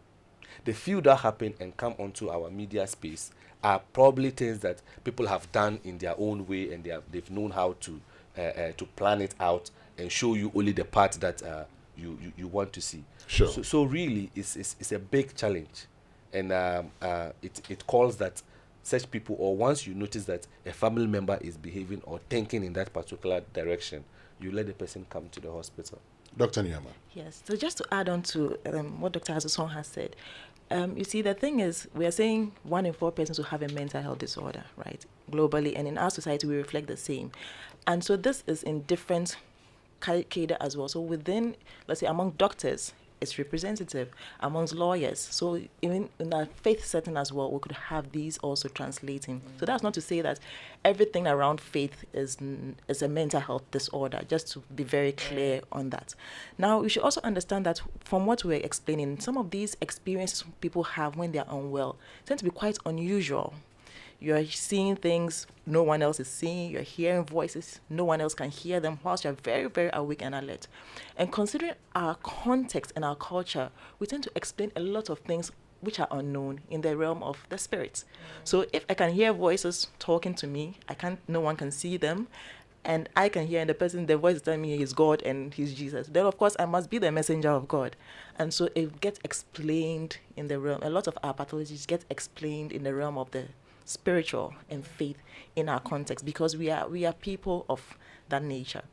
The few that happen and come onto our media space are probably things that people have done in their own way, and they've known how to plan it out and show you only the part that you want to see. Sure. So really, it's a big challenge, and it calls that such people, or once you notice that a family member is behaving or thinking in that particular direction, you let the person come to the hospital. Dr. Nuamah. Yes, so just to add on to what Dr. Azusong has said, you see, the thing is, we are saying 1 in 4 persons will have a mental health disorder, right? Globally, and in our society, we reflect the same. And so this is in different cadre as well. So within, let's say, among doctors, it's representative. Amongst lawyers, so even in a faith setting as well, we could have these also translating. So that's not to say that everything around faith is a mental health disorder, just to be very clear on that. Now, we should also understand that from what we're explaining, some of these experiences people have when they're unwell tend to be quite unusual. You're seeing things no one else is seeing. You're hearing voices no one else can hear them, whilst you're very, very awake and alert. And considering our context and our culture, we tend to explain a lot of things which are unknown in the realm of the spirits. So if I can hear voices talking to me, no one can see them, and I can hear the voice is telling me he's God and he's Jesus, then of course I must be the messenger of God. And so it gets explained in the realm. A lot of our pathologies get explained in the realm of the spiritual and faith in our context, because we are people of that nature.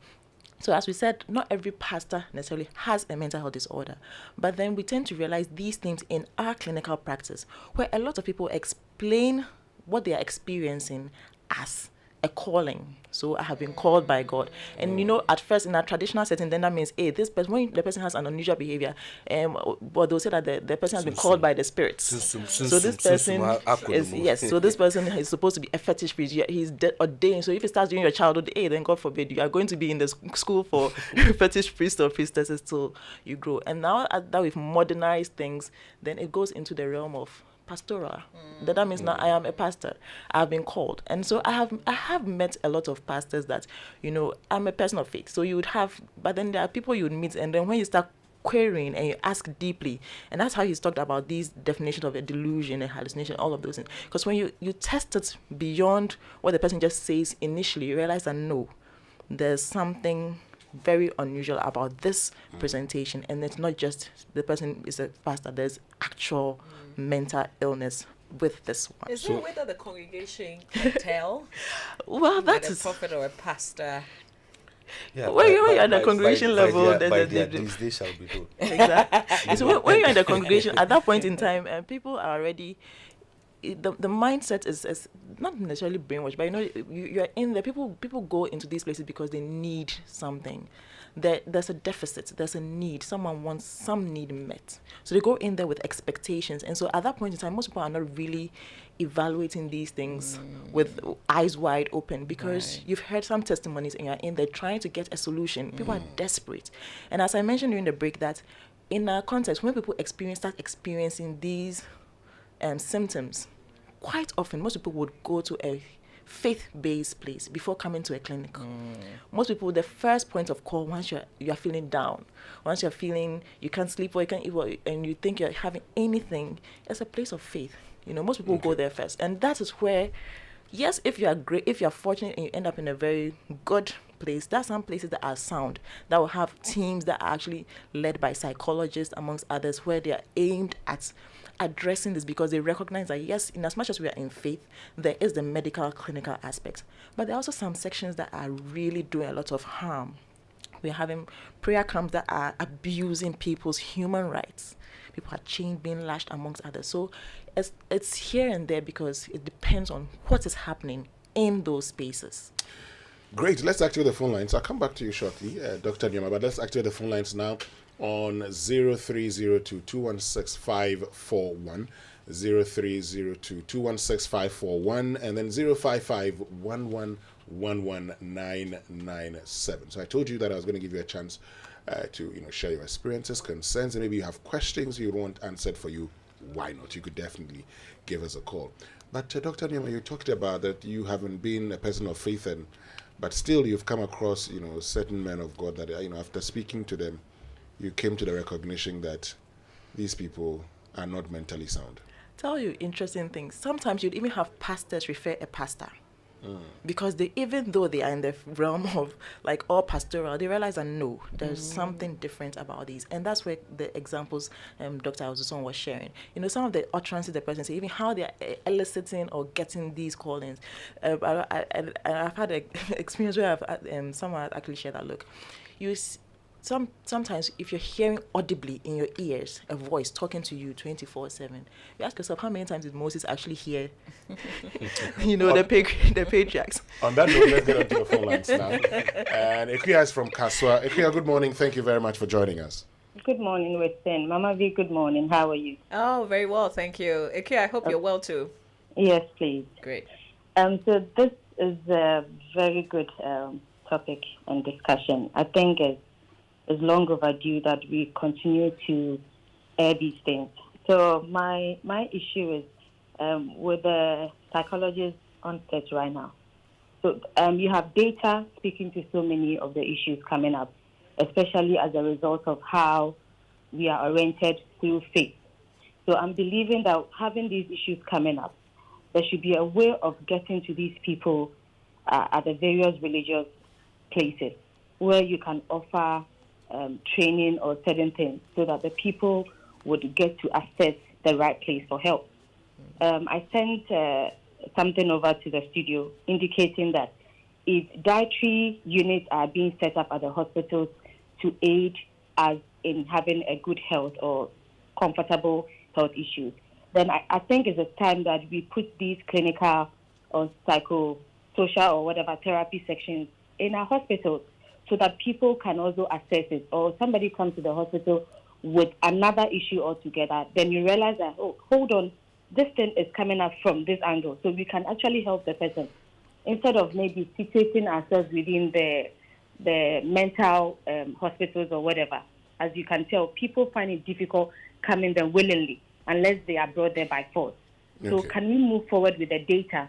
So as we said, not every pastor necessarily has a mental health disorder, but then we tend to realize these things in our clinical practice, where a lot of people explain what they are experiencing as a calling. So I have been called by God. And at first in a traditional setting, then that means, this person, when the person has an unusual behavior, but they'll say that the person has been called by the spirits. So this person so this person is supposed to be a fetish priest. He's ordained. So if it starts during your childhood, then God forbid, you are going to be in the school for fetish priests or priestesses till you grow. And now that we've modernized things, then it goes into the realm of pastoral. That means now I am a pastor. I've been called. And so I have met a lot of pastors that, I'm a person of faith. So you would have, but then there are people you would meet, and then when you start querying and you ask deeply, and that's how he's talked about these definitions of a delusion, a hallucination, all of those things. Because when you test it beyond what the person just says initially, you realize that no, there's something very unusual about this presentation, and it's not just the person is a pastor, there's actual mental illness with this one. Is there a way that the congregation can tell? Well, that is a prophet or a pastor. Yeah, when you're at the congregation level, these days shall be told. Exactly. So when you're in the congregation, at that point in time, people are already. The mindset is not necessarily brainwashed, but you're in there. People go into these places because they need something. There's a deficit, there's a need, someone wants some need met. So they go in there with expectations. And so at that point in time, most people are not really evaluating these things with eyes wide open, because you've heard some testimonies and you're in there trying to get a solution. People are desperate. And as I mentioned during the break, that in our context, when people start experiencing these symptoms, quite often most people would go to a faith-based place before coming to a clinic. Most people, the first point of call, once you're feeling down, once you're feeling you can't sleep or you can't eat, and you think you're having anything, it's a place of faith. Most people go there first, and that is where, yes, if you're fortunate and you end up in a very good place, there are some places that are sound, that will have teams that are actually led by psychologists, amongst others, where they are aimed at addressing this, because they recognize that, yes, in as much as we are in faith, there is the medical, clinical aspect. But there are also some sections that are really doing a lot of harm. We're having prayer camps that are abusing people's human rights. People are chained, being lashed, amongst others. So it's here and there, because it depends on what is happening in those spaces. Great. Let's activate the phone lines. I'll come back to you shortly, Dr. Nuamah, but let's activate the phone lines now. on 0302-216-541, 0302-216-541, and then 055-11-11997. So I told you that I was going to give you a chance to share your experiences, concerns, and maybe you have questions you want answered for you. Why not? You could definitely give us a call. But Dr. Nuamah, you talked about that you haven't been a person of faith, but still you've come across certain men of God that after speaking to them, you came to the recognition that these people are not mentally sound. Tell you interesting things. Sometimes you'd even have pastors refer a pastor. Because even though they are in the realm of like all pastoral, they realize that no, there's something different about these. And that's where the examples Dr. Azusong was sharing. Some of the utterances the person says, even how they are eliciting or getting these callings. I've had an experience where someone actually shared that, look, sometimes if you're hearing audibly in your ears a voice talking to you 24/7, you ask yourself, how many times did Moses actually hear the patriarchs? On that note, let's get onto your phone lines now. And Ikuya is from Kaswa. Ikuya, good morning. Thank you very much for joining us. Good morning, Weston. Mama V, good morning. How are you? Oh, very well, thank you. Ikuya, I hope you're well too. Yes, please. Great. So this is a very good topic and discussion. I think it's long overdue that we continue to air these things. So my issue is with the psychologists on set right now. So you have data speaking to so many of the issues coming up, especially as a result of how we are oriented through faith. So I'm believing that having these issues coming up, there should be a way of getting to these people at the various religious places where you can offer training or certain things so that the people would get to access the right place for help. I sent something over to the studio indicating that if dietary units are being set up at the hospitals to aid us in having a good health or comfortable health issues, then I think it's a time that we put these clinical or psychosocial or whatever therapy sections in our hospitals, so that people can also assess it. Or somebody comes to the hospital with another issue altogether, then you realize that, oh, hold on, this thing is coming up from this angle. So we can actually help the person instead of maybe situating ourselves within the mental hospitals or whatever. As you can tell, people find it difficult coming there willingly unless they are brought there by force. Okay. So can we move forward with the data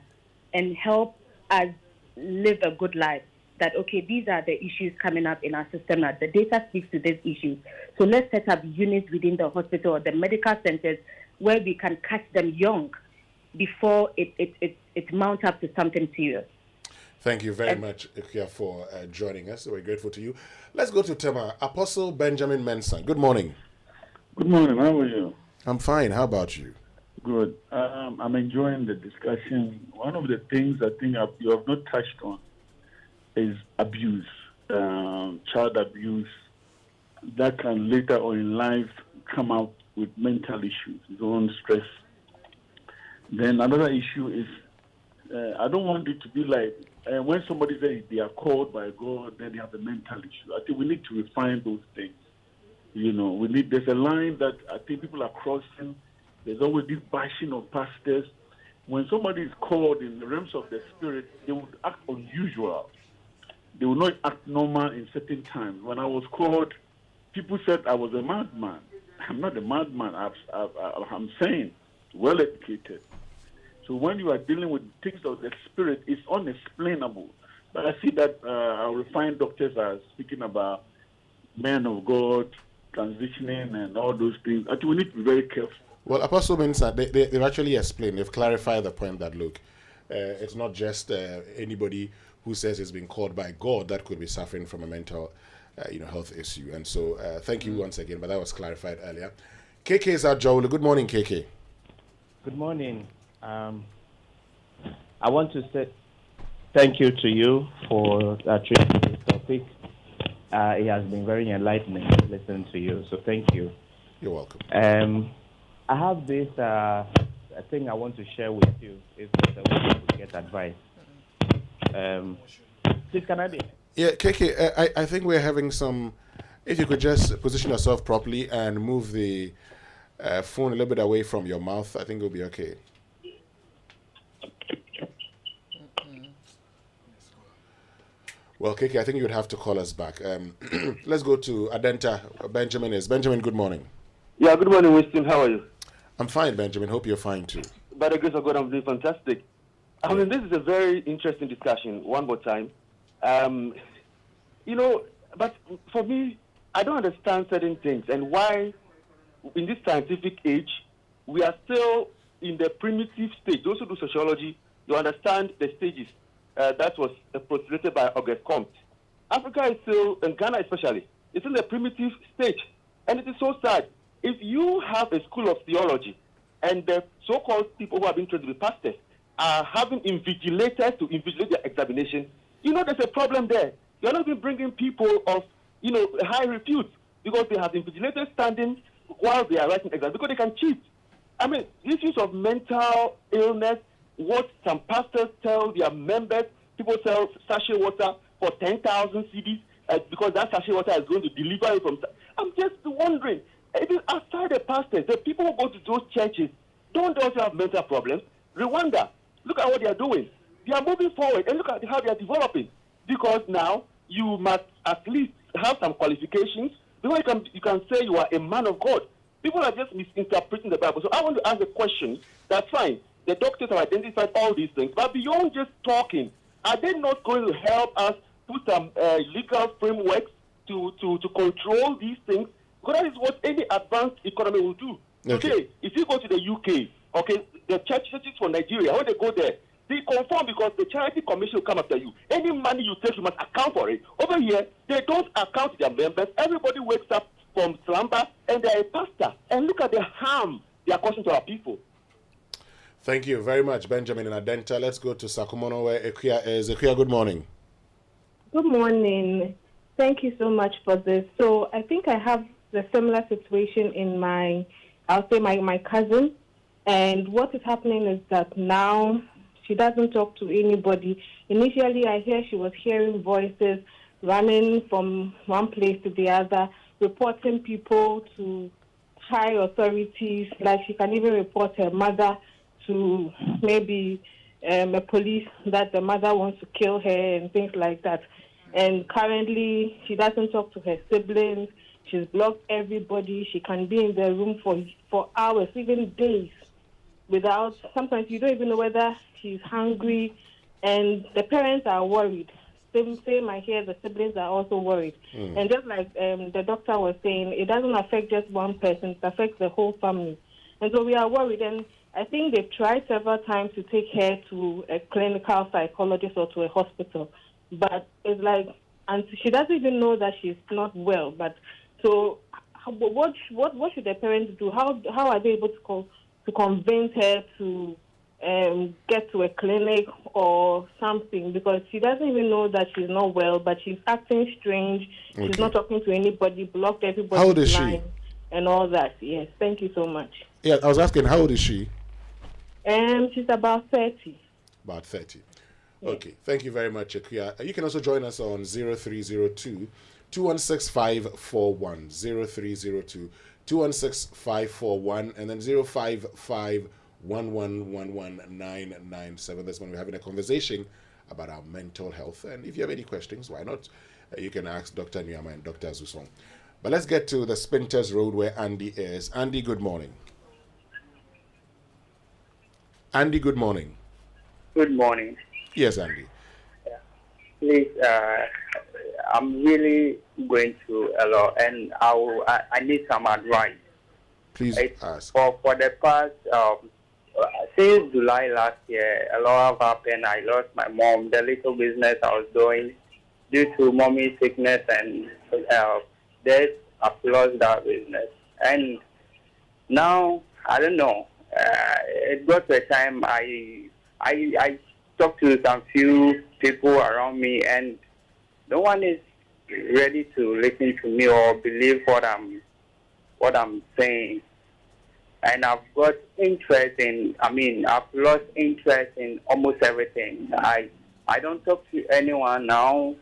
and help us live a good life? That, okay, these are the issues coming up in our system now. The data speaks to these issues. So let's set up units within the hospital or the medical centers where we can catch them young before it mounts up to something serious. Thank you very much, Ikuya, for joining us. We're grateful to you. Let's go to Tema. Apostle Benjamin Mensah. Good morning. Good morning. How are you? I'm fine. How about you? Good. I'm enjoying the discussion. One of the things I think you have not touched on is abuse, child abuse, that can later on in life come out with mental issues, his own stress. Then another issue is, I don't want it to be like, when somebody says they are called by God, then they have a mental issue. I think we need to refine those things. There's a line that I think people are crossing. There's always this bashing of pastors. When somebody is called in the realms of the spirit, they would act unusual. They will not act normal in certain times. When I was called, people said I was a madman. I'm not a madman. I'm sane, well educated. So when you are dealing with things of the spirit, it's unexplainable. But I see that our refined doctors are speaking about men of God, transitioning and all those things. I think we need to be very careful. Well, Apostle Mensah, they've actually explained, they've clarified the point that, look, it's not just anybody who says he's been called by God that could be suffering from a mental health issue. And so thank you once again, but that was clarified earlier. KK is at Joel. Good morning, KK. Good morning. I want to say thank you to you for treating this topic. It has been very enlightening to listen to you, so thank you. You're welcome. I have this thing I want to share with you if there's a way to get advice. Please, can I be? Yeah, KK, I think we're having some If you could just position yourself properly and move the phone a little bit away from your mouth, I think it'll be okay. Well, Kiki, I think you would have to call us back. Let's go to Adenta. Benjamin, good morning. Yeah, good morning, Winston. How are you? I'm fine, Benjamin. Hope you're fine too. By the grace of God, I'm doing fantastic. I mean, this is a very interesting discussion, one more time. But for me, I don't understand certain things and why, in this scientific age, we are still in the primitive stage. Those who do sociology, you understand the stages that was postulated by Auguste Comte. Africa is still, and Ghana especially, it's in the primitive stage. And it is so sad. If you have a school of theology and the so-called people who have been trained to be pastors are having invigilators to invigilate their examination, there's a problem there. You're not even bringing people of, high repute because they have invigilators standing while they are writing exams because they can cheat. I mean, issues of mental illness, what some pastors tell their members, people sell sachet water for 10,000 cedis because that sachet water is going to deliver it from. I'm just wondering, even outside the pastors, the people who go to those churches don't also have mental problems. Rwanda, look at what they are doing. They are moving forward and look at how they are developing because now you must at least have some qualifications before you can say you are a man of God. People are just misinterpreting the Bible. So I want to ask a question. That's fine. The doctors have identified all these things. But beyond just talking, are they not going to help us put some legal frameworks to control these things? Because that is what any advanced economy will do. Okay. Today, if you go to the UK, okay, the churches for Nigeria, when they go there, they conform because the charity commission will come after you. Any money you take, you must account for it. Over here, they don't account their members. Everybody wakes up from slumber and they're a pastor. And look at the harm they are causing to our people. Thank you very much, Benjamin and Adenta. Let's go to Sakumono where Ekuya is. Ekuya, good morning. Good morning. Thank you so much for this. So I think I have the similar situation in my cousin. And what is happening is that now she doesn't talk to anybody. Initially, I hear she was hearing voices running from one place to the other, reporting people to high authorities, like she can even report her mother to maybe a police that the mother wants to kill her and things like that. And currently, she doesn't talk to her siblings. She's blocked everybody. She can be in the room for hours, even days, without, sometimes you don't even know whether she's hungry, and the parents are worried. Same, I hear the siblings are also worried. And just like the doctor was saying, it doesn't affect just one person, it affects the whole family. And so we are worried, and I think they've tried several times to take her to a clinical psychologist or to a hospital. But it's like, and she doesn't even know that she's not well. But so what should the parents do? How are they able to convince her to get to a clinic or something? Because she doesn't even know that she's not well, but she's acting strange. Okay. She's not talking to anybody, blocked everybody. How old is she? And all that. Yes, thank you so much. Yeah, I was asking, how old is she? She's about 30. About 30. Okay, thank you very much, Ekuya. You can also join us on 0302 216 541, 0302 216 541, and then 055 1111997. That's when we're having a conversation about our mental health. And if you have any questions, why not? You can ask Dr. Nuamah and Dr. Azusong. But let's get to the Spinters Road where Andy is. Andy, good morning. Andy, good morning. Good morning. Yes, Andy. Please, I'm really going through a lot, and I need some advice. Please ask. For the past, since July last year, a lot have happened. I lost my mom, the little business I was doing due to mommy's sickness and death. I've lost that business, and now I don't know. It got to a time I talked to some few people around me, and no one is ready to listen to me or believe what I'm saying. And I've got interest in. I've lost interest in almost everything. I don't talk to anyone now.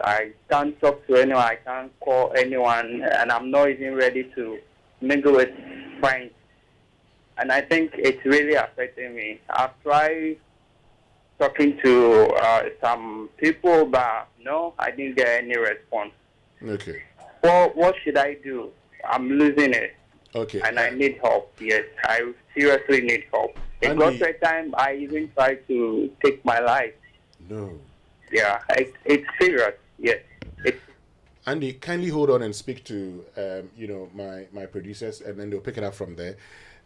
I can't talk to anyone. I can't call anyone, and I'm not even ready to mingle with friends. And I think it's really affecting me. I've tried talking to some people, but no, I didn't get any response. Okay. Well, what should I do? I'm losing it. Okay. And I need help. Yes, I seriously need help. It got to a time I even tried to take my life. No. Yeah, it's serious. Yes. Andy, kindly hold on and speak to my producers, and then they'll pick it up from there.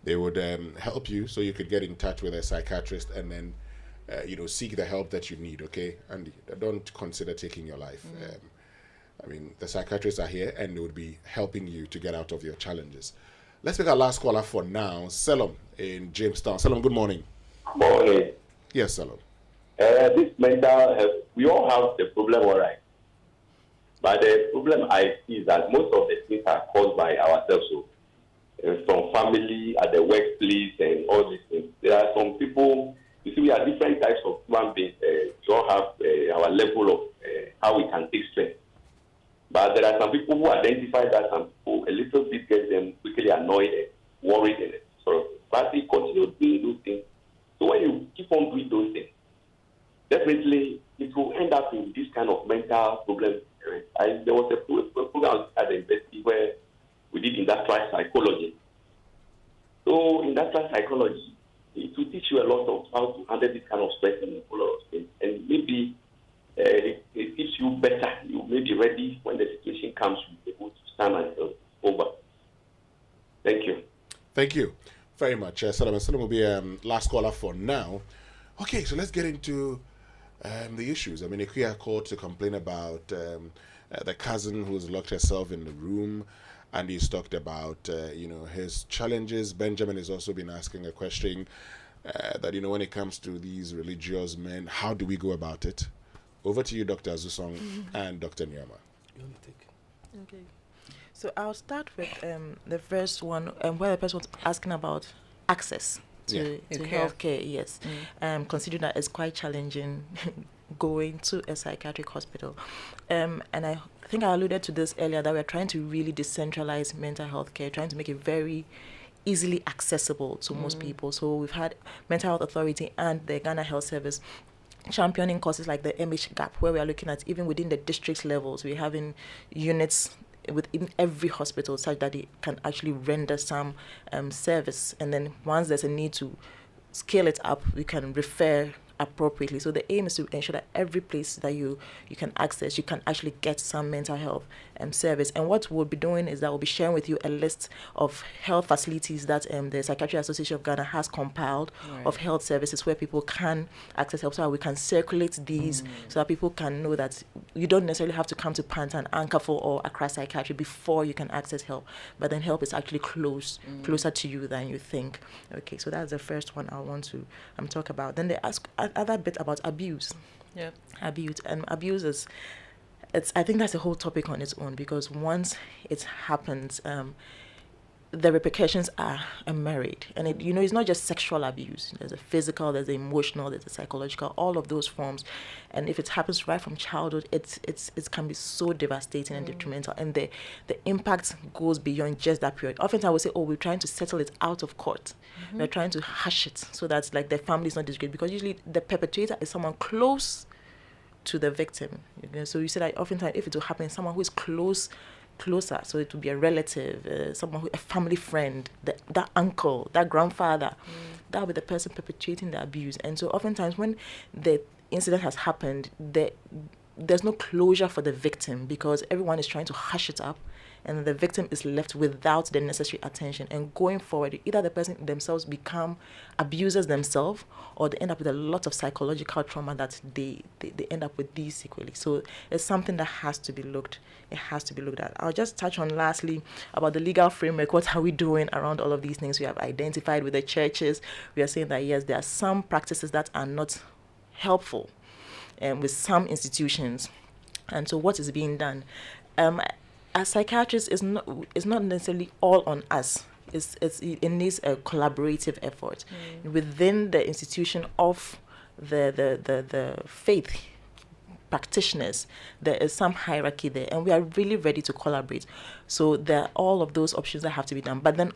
They would help you so you could get in touch with a psychiatrist and then seek the help that you need. Okay, Andy, don't consider taking your life. The psychiatrists are here and they would be helping you to get out of your challenges. Let's take our last caller for now. Salom in Jamestown. Salom, good morning. Morning. Yes, Salom. This mental health, we all have the problem, all right. But the problem I see is that most of the things are caused by ourselves. So, from family, at the workplace, and all these things. There are some people, you see, we are different types of human beings. We all have our level of how we can take stress. But there are some people who identify that some people, a little bit gets them quickly annoyed and worried and sort of. But they continue doing those things. So when you keep on doing those things, definitely it will end up in this kind of mental problem. There was a program at the university where we did industrial psychology. So industrial psychology, it will teach you a lot of how to handle this kind of stress and a lot of things. And maybe it keeps you better. You may be ready when the situation comes, you'll be able to stand until it's over. Thank you. Thank you very much. Salam will be last caller for now. Okay, so let's get into the issues. Ikuya called to complain about the cousin who's locked herself in the room, and he's talked about his challenges. Benjamin has also been asking a question that when it comes to these religious men, how do we go about it? Over to you, Dr. Azusong and Dr. Nuamah. Okay. So I'll start with the first one, where the person was asking about access to healthcare. Yes, considering that it's quite challenging going to a psychiatric hospital, and I think I alluded to this earlier, that we're trying to really decentralize mental health care, trying to make it very easily accessible to most people. So we've had Mental Health Authority and the Ghana Health Service championing courses like the MH Gap, where we are looking at even within the district levels, we're having units within every hospital such that it can actually render some service. And then once there's a need to scale it up, we can refer appropriately. So the aim is to ensure that every place that you can access, you can actually get some mental health service. And what we'll be doing is that we'll be sharing with you a list of health facilities that the Psychiatric Association of Ghana has compiled of health services where people can access help, so that we can circulate these so that people can know that you don't necessarily have to come to Panta and Ankerful or Accra Psychiatry before you can access help, but then help is actually closer to you than you think. Okay, so that's the first one I want to talk about. Then they ask other bit about abuse. Yeah. Abuse is, I think that's a whole topic on its own, because once it happens, the repercussions are unmarried. And it's not just sexual abuse. There's a physical, there's the emotional, there's the psychological, all of those forms. And if it happens right from childhood, it can be so devastating and detrimental. And the impact goes beyond just that period. Often I would say, we're trying to settle it out of court. We're trying to hush it so that the family is not disgraced, because usually the perpetrator is someone close to the victim. So you say that oftentimes if it will happen, someone who is closer, so it will be a relative, a family friend, that uncle, that grandfather, that will be the person perpetrating the abuse. And so oftentimes when the incident has happened, there's no closure for the victim, because everyone is trying to hush it up, and the victim is left without the necessary attention. And going forward, either the person themselves become abusers themselves, or they end up with a lot of psychological trauma that they end up with these sequelae. So it's something that has to be looked at. I'll just touch on lastly about the legal framework. What are we doing around all of these things? We have identified with the churches. We are saying that yes, there are some practices that are not helpful with some institutions. And so what is being done? As psychiatrists, is not necessarily all on us. It needs a collaborative effort within the institution of the faith practitioners, there is some hierarchy there, and we are really ready to collaborate. So there are all of those options that have to be done. But then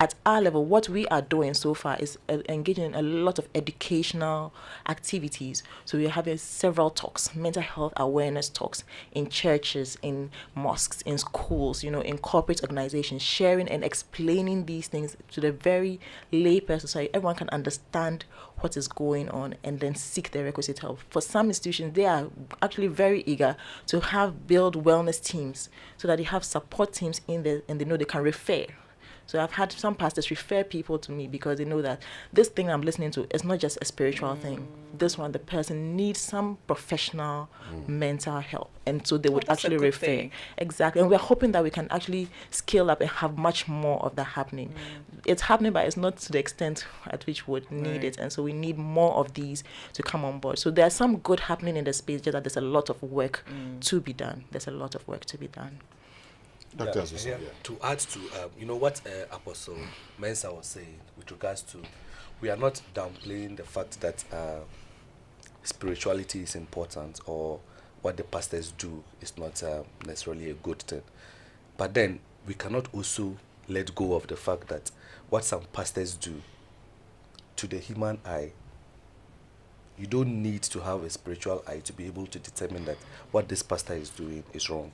at our level, what we are doing so far is engaging in a lot of educational activities. So we're having several talks, mental health awareness talks in churches, in mosques, in schools, in corporate organizations, sharing and explaining these things to the very lay person so everyone can understand what is going on and then seek the requisite help. For some institutions, they are actually very eager to build wellness teams so that they have support teams in there and they know they can refer. So I've had some pastors refer people to me because they know that this thing I'm listening to is not just a spiritual thing. This one, the person needs some professional mental help. And so they would actually refer. Thing. Exactly. And we're hoping that we can actually scale up and have much more of that happening. It's happening, but it's not to the extent at which we would need it. And so we need more of these to come on board. So there's some good happening in the space, just that there's a lot of work to be done. There's a lot of work to be done. Dr. Azusong, to add to what Apostle Mensah was saying with regards to, we are not downplaying the fact that spirituality is important or what the pastors do is not necessarily a good thing. But then we cannot also let go of the fact that what some pastors do, to the human eye, you don't need to have a spiritual eye to be able to determine that what this pastor is doing is wrong.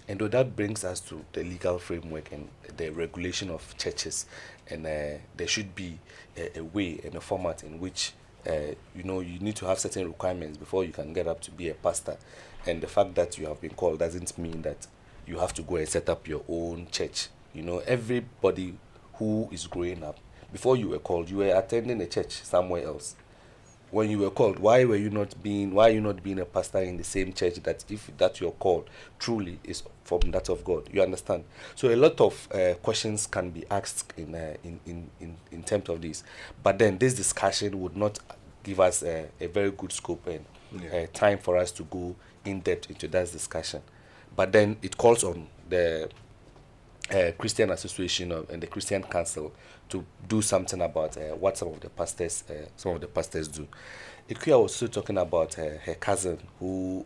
And though that brings us to the legal framework and the regulation of churches, and there should be a way and a format in which you need to have certain requirements before you can get up to be a pastor. And the fact that you have been called doesn't mean that you have to go and set up your own church. Everybody who is growing up, before you were called, you were attending a church somewhere else. When you were called, why are you not being a pastor in the same church that if that you're called truly is from that of God? You understand? So a lot of questions can be asked in terms of this, but then this discussion would not give us a very good scope and time for us to go in depth into that discussion. But then it calls on the Christian Association and the Christian Council to do something about what some of the pastors do. Ikuya was also talking about her cousin who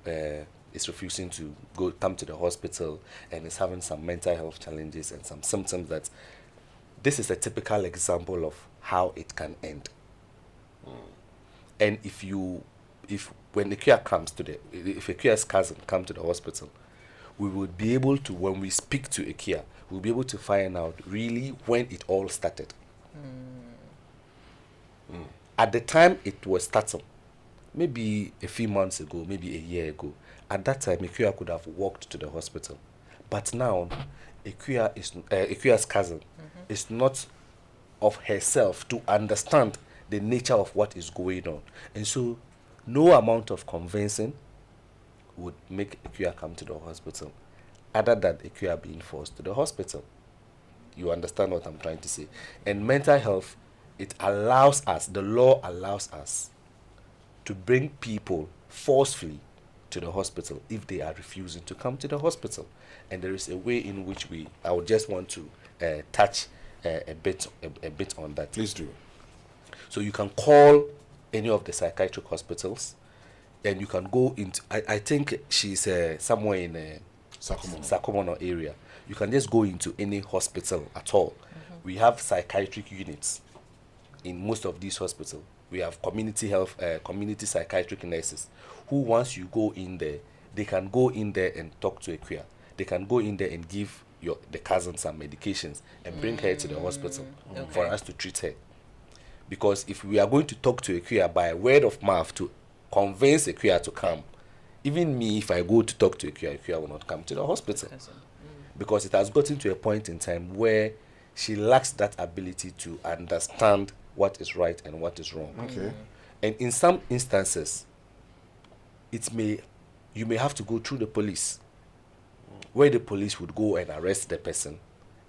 is refusing to come to the hospital and is having some mental health challenges and some symptoms that this is a typical example of how it can end. And if when Ikuya comes if Ikuya's cousin comes to the hospital, we would be able to, when we speak to Ikuya, we'll be able to find out really when it all started. At the time it was starting, maybe a few months ago, maybe a year ago, at that time Ikuya could have walked to the hospital. But now, Ikuya's cousin is not of herself to understand the nature of what is going on. And so, no amount of convincing would make Ikuya come to the hospital, other than Ikuya being forced to the hospital. You understand what I'm trying to say? And mental health, the law allows us to bring people forcefully to the hospital if they are refusing to come to the hospital. And there is a way in which I would just want to touch a bit on that. Please do. So you can call any of the psychiatric hospitals, and you can go into, I think she's somewhere in Sakomono area. You can just go into any hospital at all. We have psychiatric units in most of these hospitals. We have community psychiatric nurses who, once you go in there, they can go in there and talk to Ikuya. They can go in there and give the cousin some medications and bring her to the hospital for us to treat her. Because if we are going to talk to Ikuya by word of mouth to convince Ikuya to come, even me, if I go to talk to Ikuya will not come to the hospital. Because it has gotten to a point in time where she lacks that ability to understand what is right and what is wrong. Okay. And in some instances, you may have to go through the police, where the police would go and arrest the person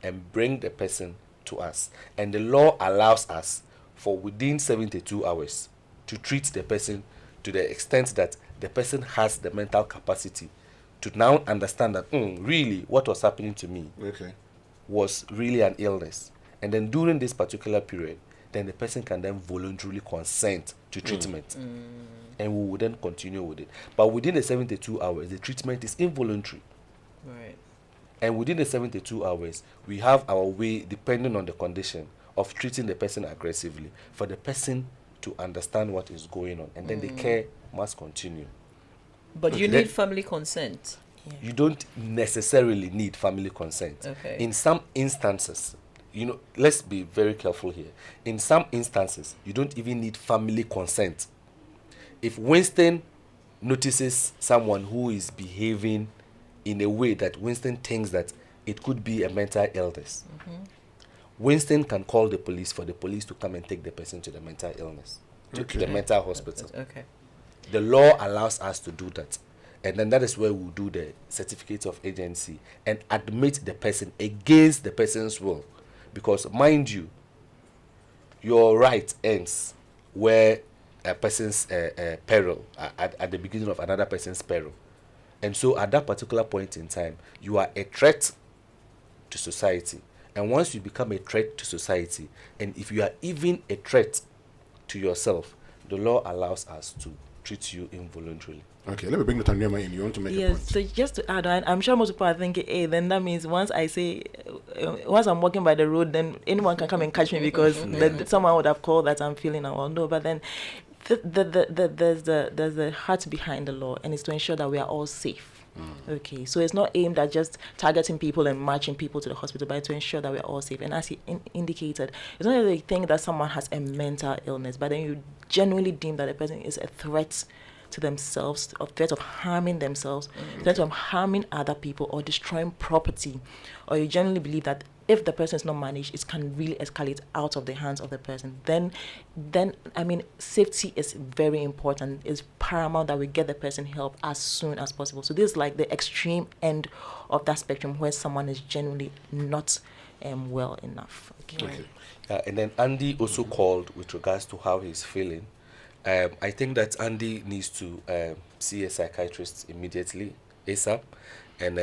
and bring the person to us. And the law allows us for within 72 hours to treat the person to the extent that the person has the mental capacity to now understand that really what was happening to me was really an illness. And then during this particular period, then the person can then voluntarily consent to treatment. And we will then continue with it. But within the 72 hours, the treatment is involuntary. Right. And within the 72 hours, we have our way, depending on the condition, of treating the person aggressively for the person to understand what is going on. And then the care must continue. But you need family consent. You don't necessarily need family consent. Okay. In some instances, let's be very careful here. In some instances, you don't even need family consent. If Winston notices someone who is behaving in a way that Winston thinks that it could be a mental illness, Winston can call the police for the police to come and take the person to the mental illness, to the mental hospital. Okay. The law allows us to do that. And then that is where we'll do the certificate of agency and admit the person against the person's will. Because, mind you, your right ends where a person's peril, at the beginning of another person's peril. And so at that particular point in time, you are a threat to society. And once you become a threat to society, and if you are even a threat to yourself, the law allows us to treat you involuntarily. Okay, let me bring the Nuamah in. You want to make a point? So just to add on, I'm sure most people are thinking, hey, then that means once I'm walking by the road, then anyone can come and catch me because someone would have called that I'm feeling unwell. No, but then there's the heart behind the law, and it's to ensure that we are all safe. Okay, so it's not aimed at just targeting people and marching people to the hospital, but to ensure that we're all safe. And as he indicated, it's not that they think that someone has a mental illness, but then you genuinely deem that a person is a threat to themselves, a threat of harming themselves, threat of harming other people or destroying property, or you generally believe that if the person is not managed, it can really escalate out of the hands of the person. Then I mean, safety is very important. It's paramount that we get the person help as soon as possible. So this is like the extreme end of that spectrum where someone is genuinely not well enough. Okay. And then Andy also called with regards to how he's feeling. I think that Andy needs to see a psychiatrist immediately, ASAP. And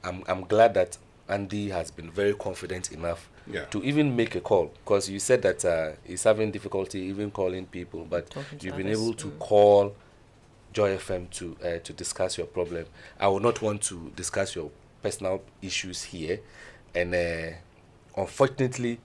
I'm glad that Andy has been very confident enough to even make a call, because you said that he's having difficulty even calling people, but you've been able to call Joy FM to discuss your problem. I would not want to discuss your personal issues here, and unfortunately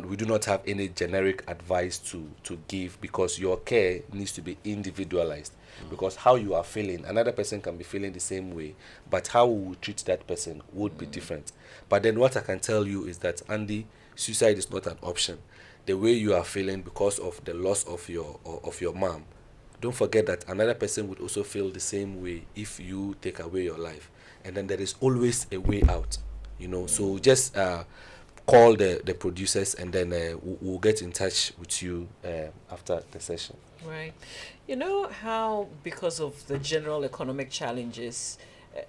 we do not have any generic advice to give, because your care needs to be individualized. Because how you are feeling, another person can be feeling the same way, but how we treat that person would be different. But then what I can tell you is that, Andy, suicide is not an option. The way you are feeling because of the loss of your mom, don't forget that another person would also feel the same way if you take away your life. And then there is always a way out, So just call the producers, and then we'll get in touch with you after the session. Right. You know how, because of the general economic challenges,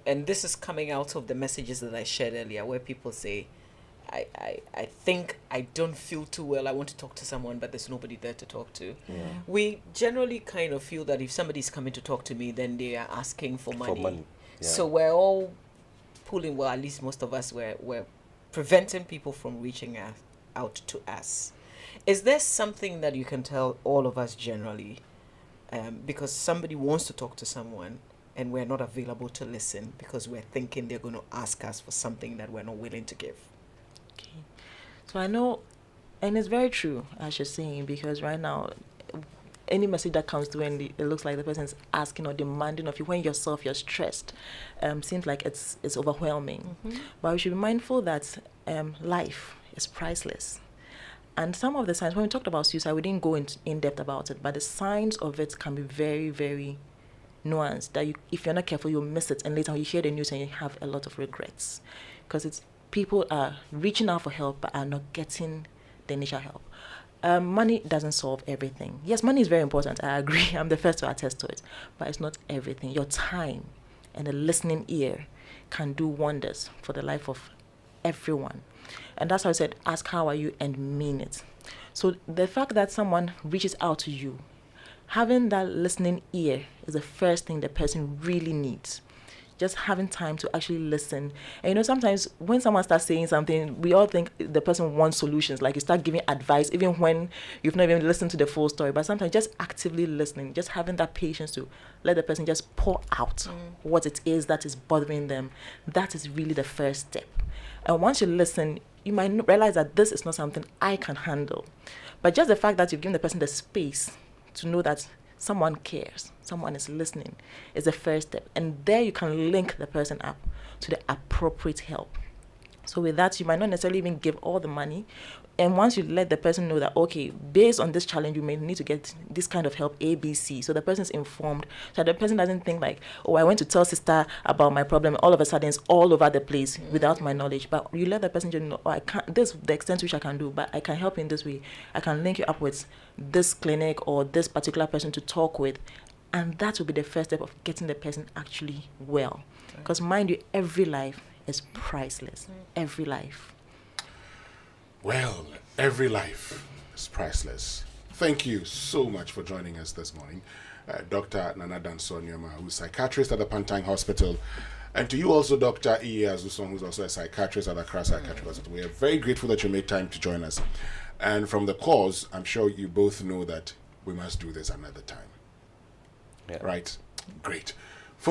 and this is coming out of the messages that I shared earlier, where people say, I think I don't feel too well, I want to talk to someone, but there's nobody there to talk to. We generally kind of feel that if somebody's coming to talk to me, then they are asking for money. So we're all pulling, well, at least most of us, we're preventing people from reaching out to us. Is there something that you can tell all of us generally, because somebody wants to talk to someone and we're not available to listen because we're thinking they're going to ask us for something that we're not willing to give? Okay. So I know, and it's very true, as you're saying, because right now, any message that comes through and it looks like the person's asking or demanding of you, when yourself you're stressed, seems like it's overwhelming. But we should be mindful that life is priceless. And some of the signs, when we talked about suicide, we didn't go in depth about it, but the signs of it can be very, very nuanced, that if you're not careful, you'll miss it. And later you hear the news and you have a lot of regrets. Because people are reaching out for help but are not getting the initial help. Money doesn't solve everything. Yes, money is very important. I agree. I'm the first to attest to it. But it's not everything. Your time and a listening ear can do wonders for the life of everyone. And that's how I said, ask how are you and mean it. So the fact that someone reaches out to you, having that listening ear is the first thing the person really needs. just having time to actually listen. And you know, sometimes when someone starts saying something, we all think the person wants solutions. Like you start giving advice, even when you've not even listened to the full story. But sometimes just actively listening, just having that patience to let the person just pour out what it is that is bothering them. That is really the first step. And once you listen, you might realize that this is not something I can handle. But just the fact that you've given the person the space to know that someone cares, someone is listening, is the first step. And there you can link the person up to the appropriate help. So with that, you might not necessarily even give all the money. And once you let the person know that, okay, based on this challenge, you may need to get this kind of help, A, B, C. So the person is informed. So the person doesn't think like, oh, I went to tell sister about my problem. All of a sudden, it's all over the place without my knowledge. But you let the person just know, oh, I can't, this is the extent to which I can do, but I can help in this way. I can link you up with this clinic or this particular person to talk with. And that will be the first step of getting the person actually well. Because mind you, every life is priceless. Every life. Well, every life is priceless. Thank you so much for joining us this morning. Dr. Nana Dansoah Nuamah, who's a psychiatrist at the Pantang Hospital. And to you also, Dr. E. Azusong, who's also a psychiatrist at the Accra Psychiatric Hospital. We are very grateful that you made time to join us. And from the cause, I'm sure you both know that we must do this another time. Yeah. Right? Great.